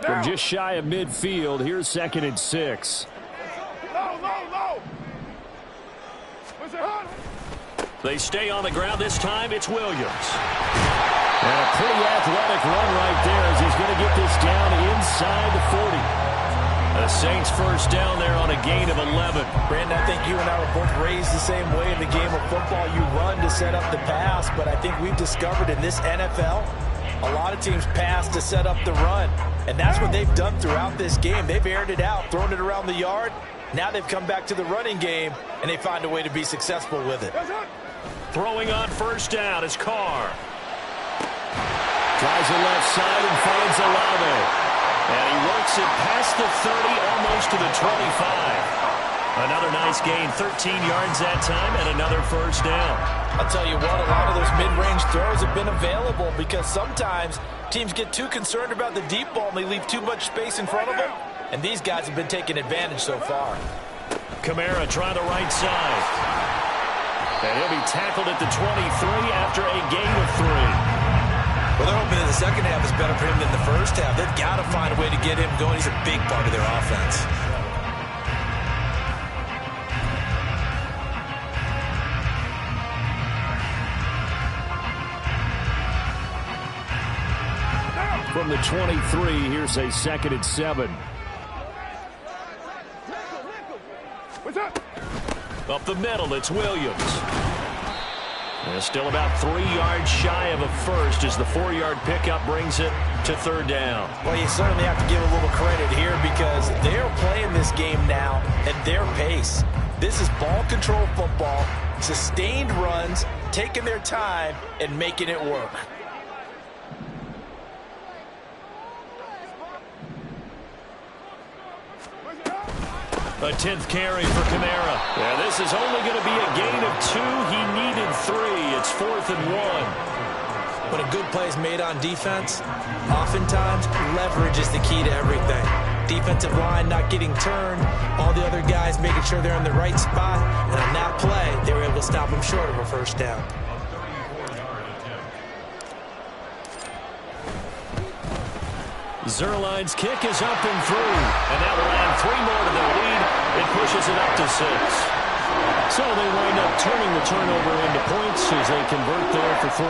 From just shy of midfield, here's 2nd and 6. Low. They stay on the ground. This time it's Williams. And a pretty athletic run right there as he's going to get this down inside the 40. The Saints first down there on a gain of 11. Brandon, I think you and I were both raised the same way in the game of football. You run to set up the pass, but I think we've discovered in this NFL, a lot of teams pass to set up the run. And that's what they've done throughout this game. They've aired it out, thrown it around the yard. Now they've come back to the running game, and they find a way to be successful with it. Throwing on first down is Carr. Tries the left side and finds Olave. And he works it past the 30, almost to the 25. Another nice gain, 13 yards that time, and another first down. I'll tell you what, a lot of those mid-range throws have been available because sometimes teams get too concerned about the deep ball and they leave too much space in front of them. And these guys have been taking advantage so far. Kamara trying the right side. And he'll be tackled at the 23 after a gain of 3. Well, they're hoping that the second half is better for him than the first half. They've got to find a way to get him going. He's a big part of their offense. From the 23, here's a 2nd and 7. What's up? Up the middle, it's Williams. And still about 3 yards shy of a first as the 4-yard pickup brings it to 3rd down. Well, you certainly have to give a little credit here because they're playing this game now at their pace. This is ball control football, sustained runs, taking their time, and making it work. A 10th carry for Kamara. Yeah, this is only going to be a gain of 2. He needed 3. It's 4th and 1. When a good play is made on defense, oftentimes leverage is the key to everything. Defensive line not getting turned, all the other guys making sure they're in the right spot, and on that play, they were able to stop them short of a first down. Zerline's kick is up and through. And that will add 3 more to their lead. It pushes it up to 6. So they wind up turning the turnover into points as they convert there for 3.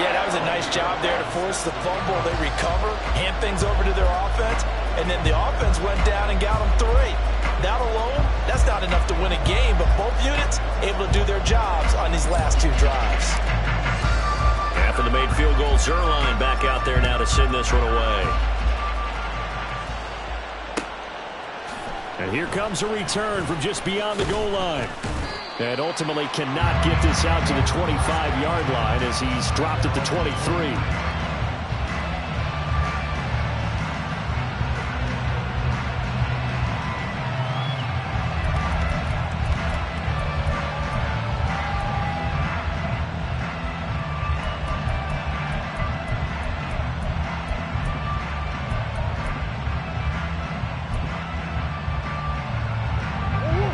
Yeah, that was a nice job there to force the fumble. They recover, hand things over to their offense, and then the offense went down and got them 3. That alone, that's not enough to win a game, but both units able to do their jobs on these last 2 drives. After the made field goal, Zerline back out there now to send this one away. And here comes a return from just beyond the goal line. And ultimately cannot get this out to the 25-yard line as he's dropped at the 23.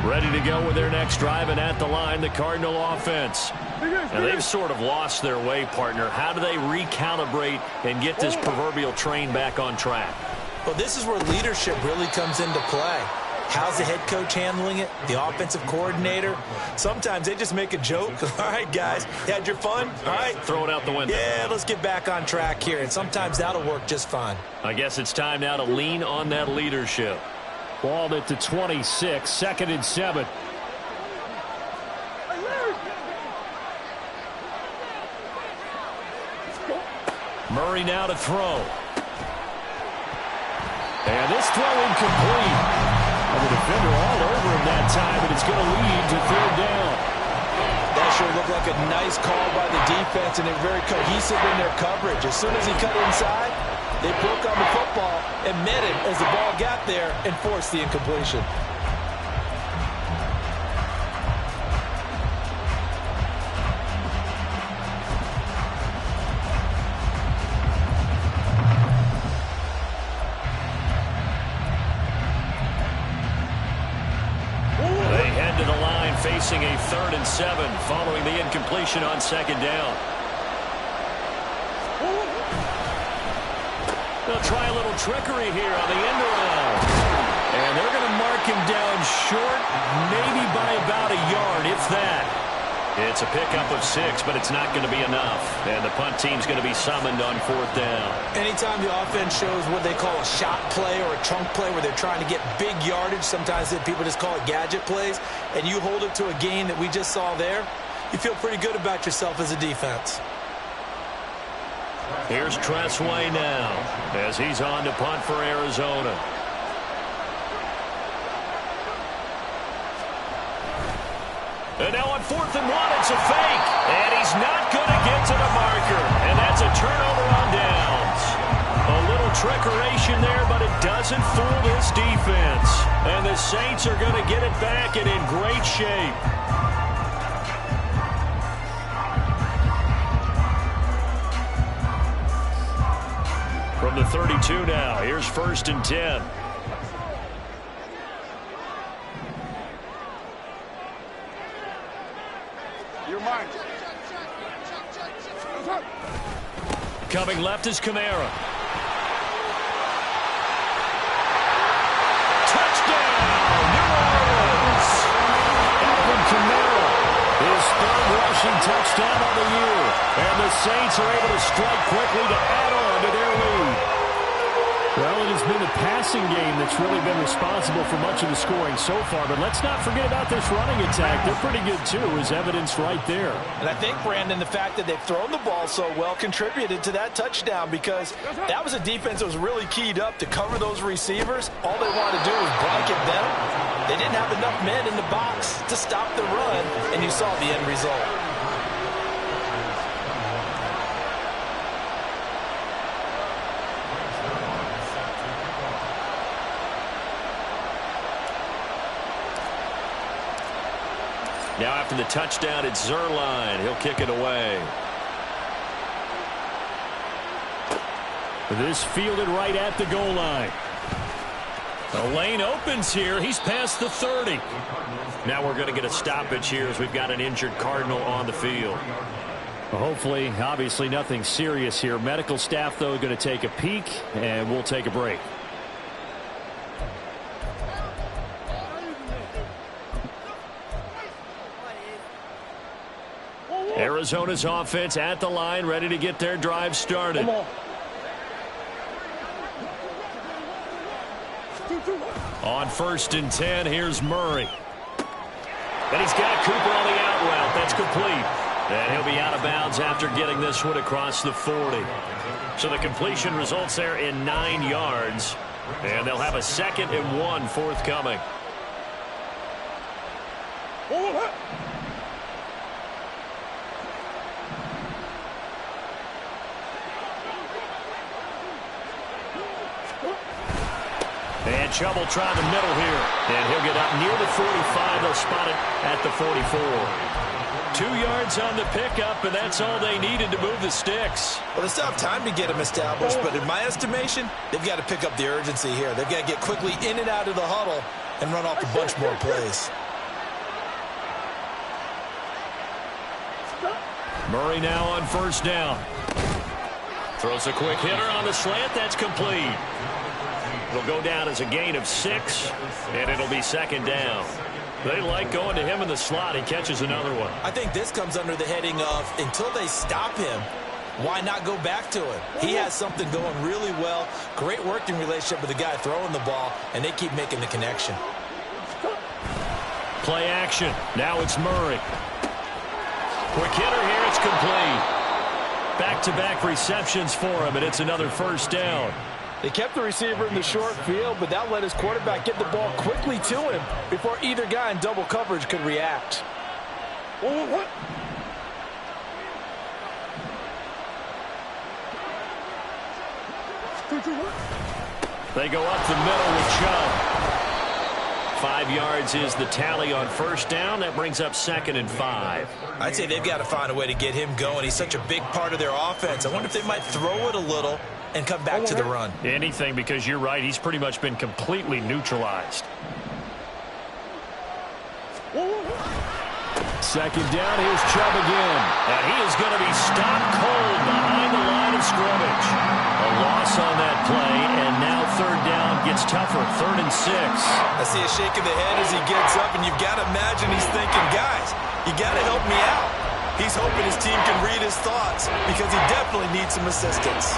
Ready to go with their next drive, and at the line, the Cardinal offense. And they've sort of lost their way, partner. How do they recalibrate and get this proverbial train back on track? Well, this is where leadership really comes into play. How's the head coach handling it? The offensive coordinator? Sometimes they just make a joke. All right, guys, you had your fun? All right. Throw it out the window. Yeah, let's get back on track here. And sometimes that'll work just fine. I guess it's time now to lean on that leadership. Ball at the 26, 2nd and 7. Murray now to throw. And this throw incomplete. And the defender all over him that time, and it's going to lead to 3rd down. That sure looked like a nice call by the defense, and they're very cohesive in their coverage. As soon as he cut inside, they broke on the football and met it as the ball got there and forced the incompletion. They head to the line facing a 3rd and 7 following the incompletion on 2nd down. They'll try a little trickery here on the end around. And they're going to mark him down short, maybe by about a yard, if that. It's a pickup of 6, but it's not going to be enough. And the punt team's going to be summoned on 4th down. Anytime the offense shows what they call a shot play or a trunk play where they're trying to get big yardage, sometimes people just call it gadget plays, and you hold it to a gain that we just saw there, you feel pretty good about yourself as a defense. Here's Tressway now as he's on to punt for Arizona. And now on 4th and 1, it's a fake. And he's not going to get to the marker. And that's a turnover on downs. A little trickeration there, but it doesn't fool this defense. And the Saints are going to get it back and in great shape. From the 32 now, here's 1st and 10. You're mine. Coming left is Kamara. Touchdown, New Orleans! Alvin Kamara, his 3rd rushing touchdown of the year. And the Saints are able to strike quickly to add on to their lead. Well, it has been the passing game that's really been responsible for much of the scoring so far. But let's not forget about this running attack. They're pretty good, too, as evidenced right there. And I think, Brandon, the fact that they've thrown the ball so well contributed to that touchdown because that was a defense that was really keyed up to cover those receivers. All they wanted to do was blanket them. They didn't have enough men in the box to stop the run, and you saw the end result. Now after the touchdown, it's Zerline. He'll kick it away. This fielded right at the goal line. The lane opens here. He's past the 30. Now we're going to get a stoppage here as we've got an injured Cardinal on the field. Hopefully, obviously nothing serious here. Medical staff, though, going to take a peek, and we'll take a break. Arizona's offense at the line, ready to get their drive started. On 1st and 10, here's Murray. And he's got Cooper on the out route. That's complete. And he'll be out of bounds after getting this one across the 40. So the completion results there in 9 yards. And they'll have a 2nd and 1 forthcoming. And Chubb try the middle here. And he'll get up near the 45. They'll spot it at the 44. 2 yards on the pickup, and that's all they needed to move the sticks. Well, they still have time to get him established, but in my estimation, they've got to pick up the urgency here. They've got to get quickly in and out of the huddle and run off a bunch more plays. Murray now on 1st down. Throws a quick hitter on the slant. That's complete. It'll go down as a gain of 6, and it'll be 2nd down. They like going to him in the slot. He catches another one. I think this comes under the heading of until they stop him, why not go back to him? He has something going really well. Great working relationship with the guy throwing the ball, and they keep making the connection. Play action. Now it's Murray. Quick hitter here. It's complete. Back-to-back receptions for him, and it's another 1st down. They kept the receiver in the short field, but that let his quarterback get the ball quickly to him before either guy in double coverage could react. They go up the middle with Chubb. 5 yards is the tally on 1st down. That brings up 2nd and 5. I'd say they've got to find a way to get him going. He's such a big part of their offense. I wonder if they might throw it a little and come back to the run. Anything, because you're right. He's pretty much been completely neutralized. 2nd down. Here's Chubb again. And he is going to be stopped cold behind the line of scrimmage. A loss on that play, and now 3rd down gets tougher. 3rd and 6. I see a shake of the head as he gets up, and you've got to imagine he's thinking, guys, you got to help me out. He's hoping his team can read his thoughts because he definitely needs some assistance.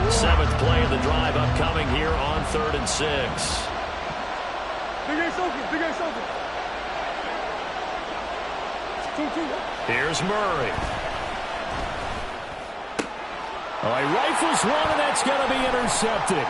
Seventh play of the drive upcoming here on 3rd and 6. Here's Murray. Oh, he rifles one, and that's going to be intercepted.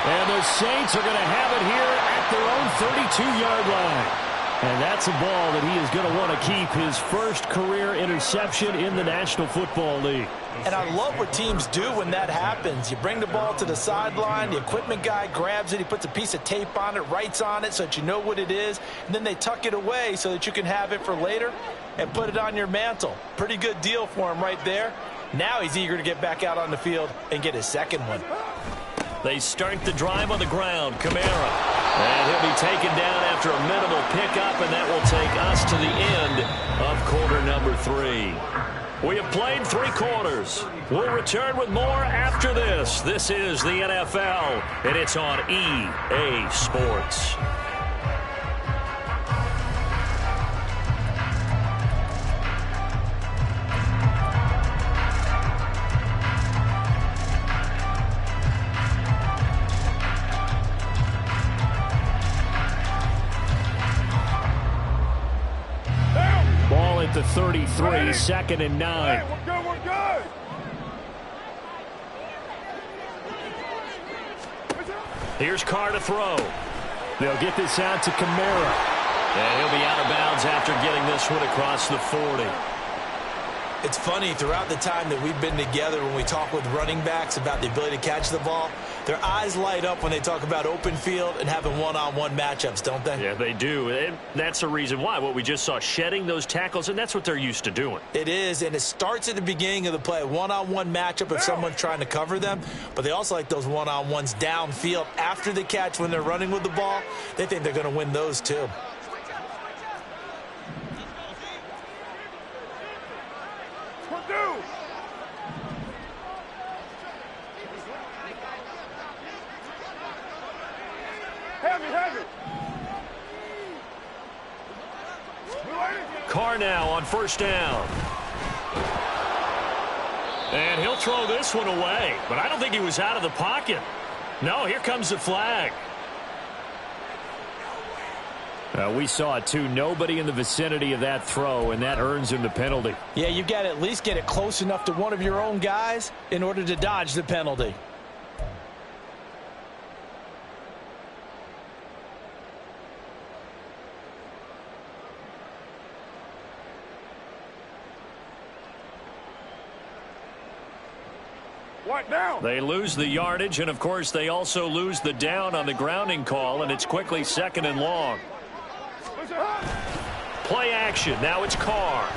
And the Saints are going to have it here at their own 32-yard line. And that's a ball that he is going to want to keep, his first career interception in the National Football League. And I love what teams do when that happens. You bring the ball to the sideline, the equipment guy grabs it, he puts a piece of tape on it, writes on it so that you know what it is, and then they tuck it away so that you can have it for later and put it on your mantle. Pretty good deal for him right there. Now he's eager to get back out on the field and get his 2nd one. They start the drive on the ground. Kamara. And he'll be taken down after a minimal pickup, and that will take us to the end of quarter number 3. We have played 3 quarters. We'll return with more after this. This is the NFL, and it's on EA Sports. At the 33, 2nd and 9. Hey, we're good. Here's Carr to throw. They'll get this out to Kamara. And he'll be out of bounds after getting this one across the 40. It's funny, throughout the time that we've been together, when we talk with running backs about the ability to catch the ball, their eyes light up when they talk about open field and having one-on-one matchups, don't they? Yeah, they do. And that's the reason why. What we just saw, shedding those tackles, and that's what they're used to doing. It is, and it starts at the beginning of the play. One-on-one matchup if someone's trying to cover them, but they also like those one-on-ones downfield after the catch when they're running with the ball. They think they're going to win those too. Heavy. Carr now on first down. And he'll throw this one away. But I don't think he was out of the pocket. No, here comes the flag. We saw it, too. Nobody in the vicinity of that throw, and that earns him the penalty. Yeah, you got to at least get it close enough to one of your own guys in order to dodge the penalty. Down. They lose the yardage, and, of course, they also lose the down on the grounding call, and it's quickly 2nd and long. Play action. Now it's Carr.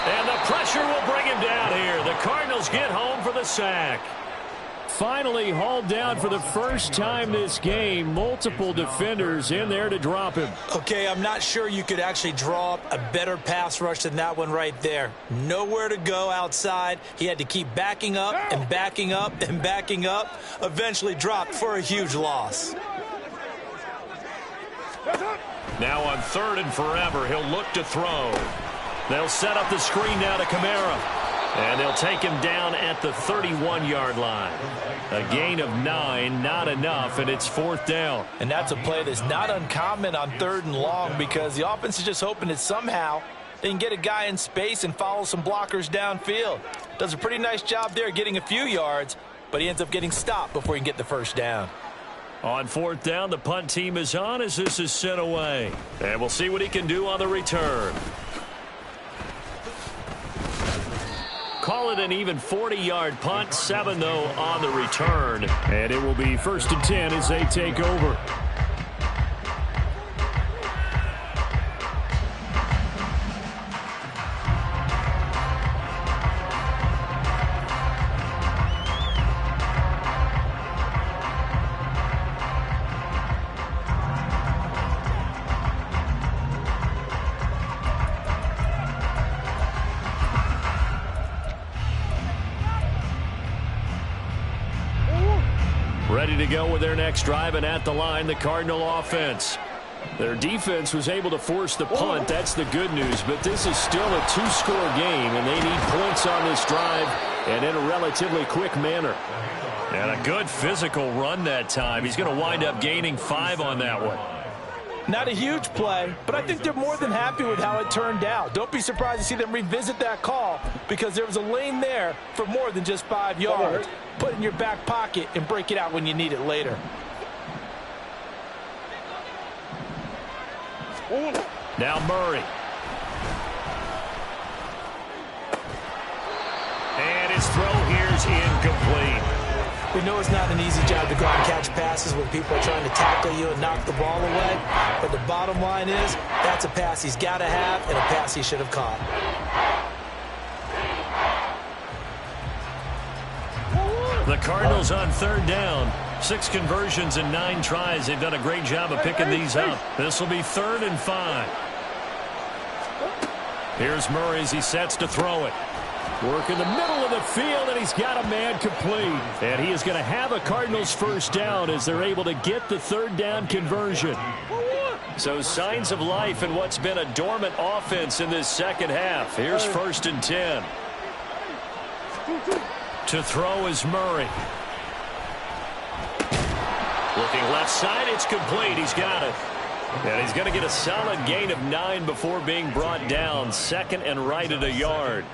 And the pressure will bring him down here. The Cardinals get home for the sack. Finally hauled down for the first time this game. Multiple defenders in there to drop him. Okay, I'm not sure you could actually draw up a better pass rush than that one right there. Nowhere to go outside. He had to keep backing up and backing up and backing up. Eventually dropped for a huge loss. Now on 3rd and forever, he'll look to throw. They'll set up the screen now to Kamara. And they'll take him down at the 31-yard line. A gain of 9, not enough, and it's 4th down. And that's a play that's not uncommon on 3rd and long because the offense is just hoping that somehow they can get a guy in space and follow some blockers downfield. Does a pretty nice job there getting a few yards, but he ends up getting stopped before he can get the first down. On 4th down, the punt team is on as this is sent away. And we'll see what he can do on the return. Call it an even 40-yard punt, 7 though on the return. And it will be 1st and 10 as they take over. Ready to go with their next drive, and at the line, the Cardinal offense. Their defense was able to force the punt. That's the good news. But this is still a 2-score game, and they need points on this drive and in a relatively quick manner. And a good physical run that time. He's going to wind up gaining 5 on that one. Not a huge play, but I think they're more than happy with how it turned out. Don't be surprised to see them revisit that call because there was a lane there for more than just 5 yards. Put it in your back pocket and break it out when you need it later. Now Murray. And his throw here is incomplete. We know it's not an easy job to go out and catch passes when people are trying to tackle you and knock the ball away. But the bottom line is, that's a pass he's got to have and a pass he should have caught. The Cardinals on 3rd down. 6 conversions and 9 tries. They've done a great job of picking these up. This will be 3rd and 5. Here's Murray as he sets to throw it. Work in the middle of the field, and he's got a man complete. And he is going to have a Cardinals first down as they're able to get the 3rd down conversion. So signs of life in what's been a dormant offense in this second half. Here's 1st and 10. To throw is Murray. Looking left side, it's complete. He's got it. And he's going to get a solid gain of 9 before being brought down. 2nd and right at a yard.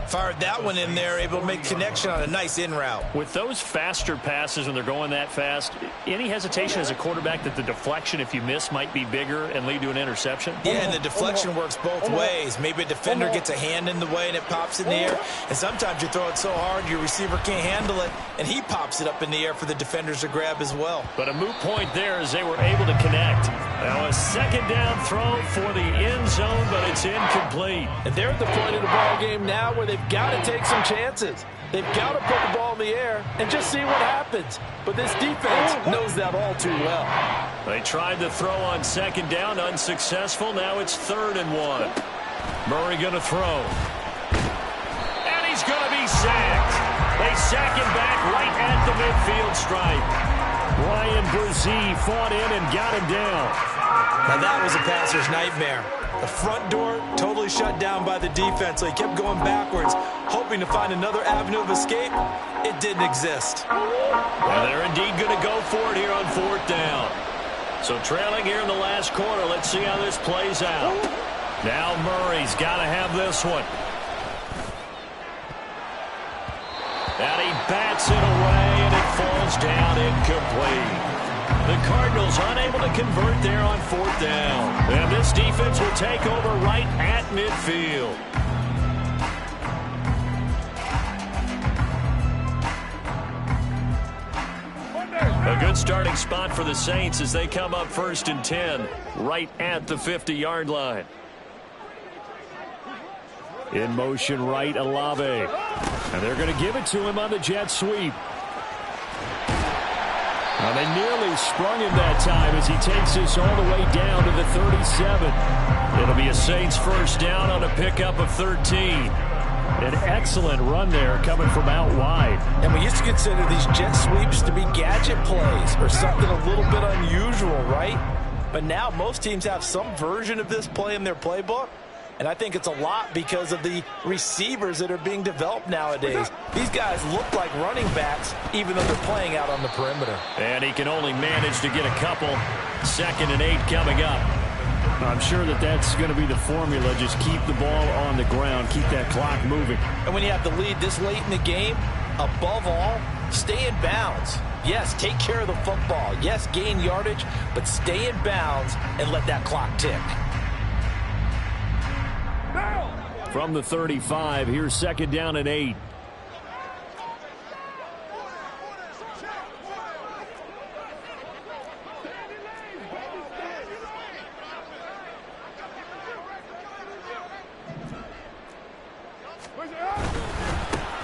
Fired that one in there, able to make connection on a nice in route. With those faster passes when they're going that fast, any hesitation as a quarterback that the deflection, if you miss, might be bigger and lead to an interception? Yeah, and the deflection works both ways. Maybe a defender gets a hand in the way and it pops in the air. And sometimes you throw it so hard your receiver can't handle it, and he pops it up in the air for the defenders to grab as well. But a moot point there as they were able to connect. Now a 2nd down throw for the end zone, but it's incomplete. And they're at the point of the ball game now where they've got to take some chances. They've got to put the ball in the air and just see what happens. But this defense knows that all too well. They tried to throw on 2nd down, unsuccessful. Now it's 3rd and 1. Murray going to throw. And he's going to be sacked. They sack him back right at the midfield stripe. Ryan Brzee fought in and got him down. Now that was a passer's nightmare. The front door totally shut down by the defense, so he kept going backwards, hoping to find another avenue of escape. It didn't exist. Well, they're indeed going to go for it here on 4th down. So trailing here in the last quarter, let's see how this plays out. Now Murray's got to have this one. And he bats it away, and it falls down incomplete. The Cardinals unable to convert there on 4th down. And this defense will take over right at midfield. A good starting spot for the Saints as they come up 1st and 10, right at the 50-yard line. In motion right, Olave. And they're going to give it to him on the jet sweep. Now they nearly sprung him that time as he takes this all the way down to the 37. It'll be a Saints 1st down on a pickup of 13. An excellent run there coming from out wide. And we used to consider these jet sweeps to be gadget plays or something a little bit unusual, right? But now most teams have some version of this play in their playbook. And I think it's a lot because of the receivers that are being developed nowadays. These guys look like running backs even though they're playing out on the perimeter. And he can only manage to get a couple. 2nd and 8 coming up. I'm sure that that's going to be the formula. Just keep the ball on the ground. Keep that clock moving. And when you have the lead this late in the game, above all, stay in bounds. Yes, take care of the football. Yes, gain yardage, but stay in bounds and let that clock tick. From the 35, here's 2nd down and 8.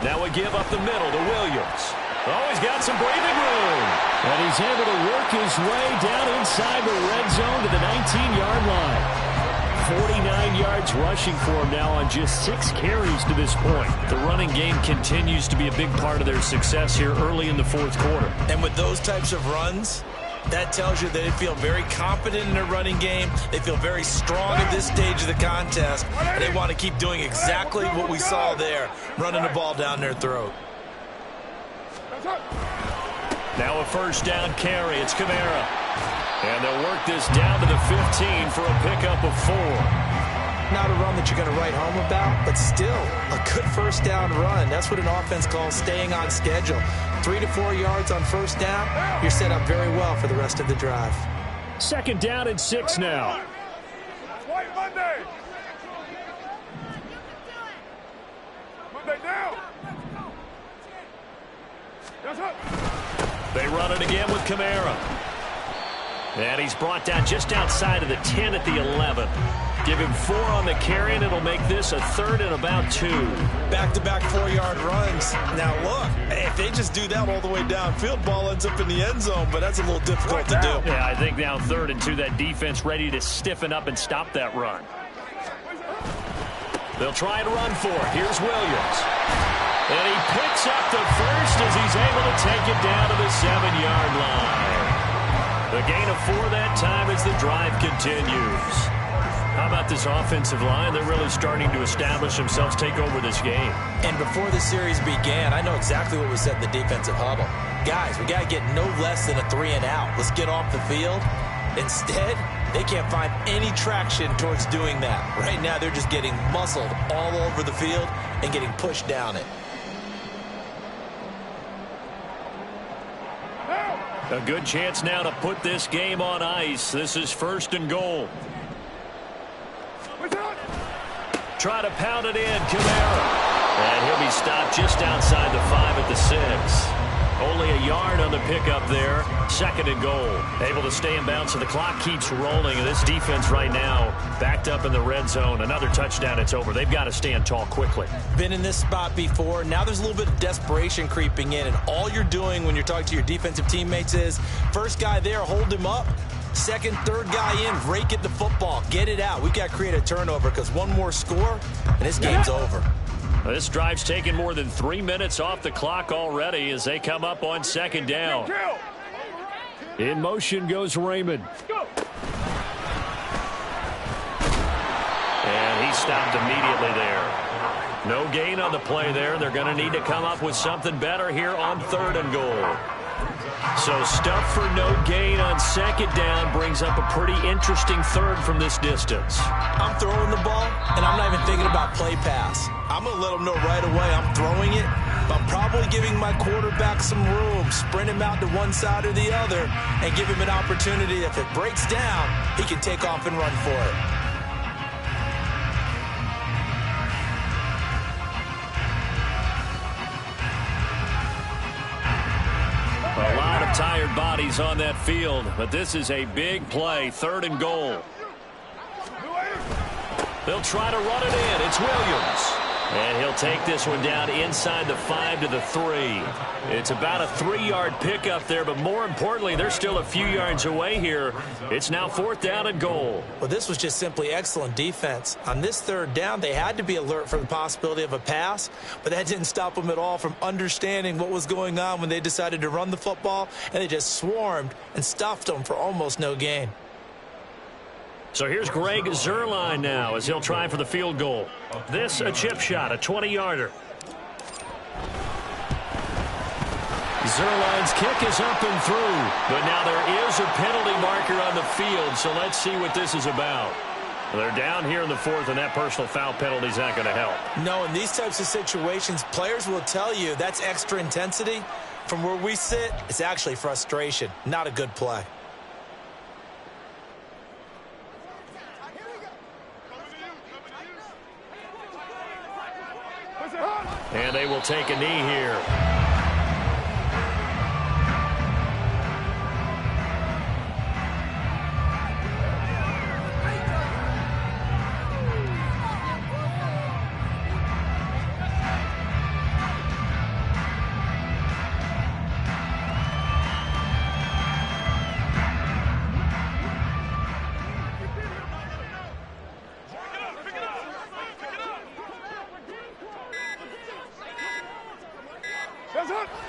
Now we give up the middle to Williams. Oh, he's got some breathing room. And he's able to work his way down inside the red zone to the 19-yard line. 49 yards rushing for him now on just 6 carries to this point. The running game continues to be a big part of their success here early in the 4th quarter. And with those types of runs, that tells you that they feel very confident in their running game. They feel very strong at this stage of the contest. And they want to keep doing exactly what we saw there, running the ball down their throat. Now a 1st down carry. It's Kamara. And they'll work this down to the 15 for a pickup of 4. Not a run that you're going to write home about, but still a good 1st down run. That's what an offense calls staying on schedule. 3 to 4 yards on 1st down, you're set up very well for the rest of the drive. 2nd down and 6 now. White Monday. Monday down. Yes, sir. They run it again with Kamara. And he's brought down just outside of the 10 at the 11. Give him 4 on the carry, and it'll make this a 3rd and about 2. Back-to-back 4-yard runs. Now, look, if they just do that all the way downfield, ball ends up in the end zone, but that's a little difficult to do. Yeah, I think now 3rd and 2, that defense ready to stiffen up and stop that run. They'll try and run for it. Here's Williams. And he picks up the first as he's able to take it down to the 7-yard line. The gain of 4 that time as the drive continues. How about this offensive line? They're really starting to establish themselves, take over this game. And before the series began, I know exactly what was said in the defensive huddle. Guys, we got to get no less than a 3 and out. Let's get off the field. Instead, they can't find any traction towards doing that. Right now, they're just getting muscled all over the field and getting pushed down it. A good chance now to put this game on ice. This is 1st and goal. Try to pound it in, Kamara. And he'll be stopped just outside the 5 at the 6. Only a yard on the pickup there. 2nd and goal. Able to stay in bounds, so the clock keeps rolling. And this defense right now backed up in the red zone. Another touchdown, it's over. They've got to stand tall quickly. Been in this spot before. Now there's a little bit of desperation creeping in. And all you're doing when you're talking to your defensive teammates is, first guy there, hold him up. 2nd, 3rd guy in, rake at the football. Get it out. We've got to create a turnover because one more score, and this game's over. This drive's taken more than 3 minutes off the clock already as they come up on 2nd down. In motion goes Raymond. And he stopped immediately there. No gain on the play there. They're going to need to come up with something better here on 3rd and goal. So stuff for no gain on 2nd down brings up a pretty interesting 3rd from this distance. I'm throwing the ball, and I'm not even thinking about play pass. I'm going to let them know right away I'm throwing it, but I'm probably giving my quarterback some room, sprint him out to one side or the other, and give him an opportunity. If it breaks down, he can take off and run for it. A lot of tired bodies on that field, but this is a big play, 3rd and goal. They'll try to run it in. It's Williams. And he'll take this one down inside the 5 to the 3. It's about a 3-yard pickup there, but more importantly, they're still a few yards away here. It's now 4th down and goal. Well, this was just simply excellent defense. On this 3rd down, they had to be alert for the possibility of a pass, but that didn't stop them at all from understanding what was going on when they decided to run the football, and they just swarmed and stuffed them for almost no gain. So here's Greg Zuerlein now as he'll try for the field goal. This a chip shot, a 20-yarder. Zuerlein's kick is up and through, but now there is a penalty marker on the field, so let's see what this is about. They're down here in the 4th, and that personal foul penalty is not going to help. No, in these types of situations, players will tell you that's extra intensity. From where we sit, it's actually frustration, not a good play. And they will take a knee here.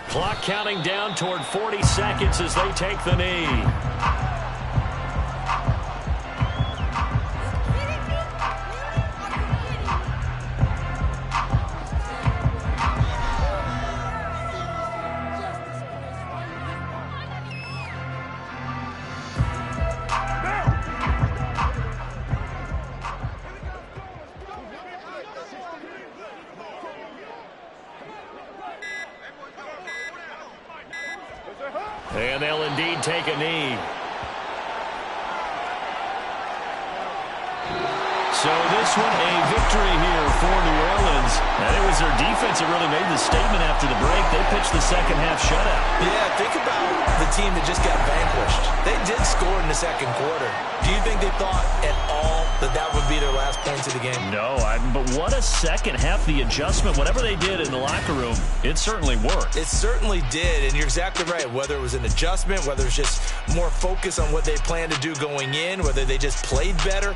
Clock counting down toward 40 seconds as they take the knee. And they'll indeed take a knee. So this one a victory here for New Orleans. And it was their defense that really made the statement after the break. They pitched the second half shutout. Yeah, think about the team that just got vanquished. They did score in the 2nd quarter. Do you think they thought at all that that would be their last points of the game? No, but what a second half. The adjustment, whatever they did in the locker room, it certainly worked. It certainly did, and you're exactly right. Whether it was an adjustment, whether it's just more focus on what they planned to do going in, whether they just played better,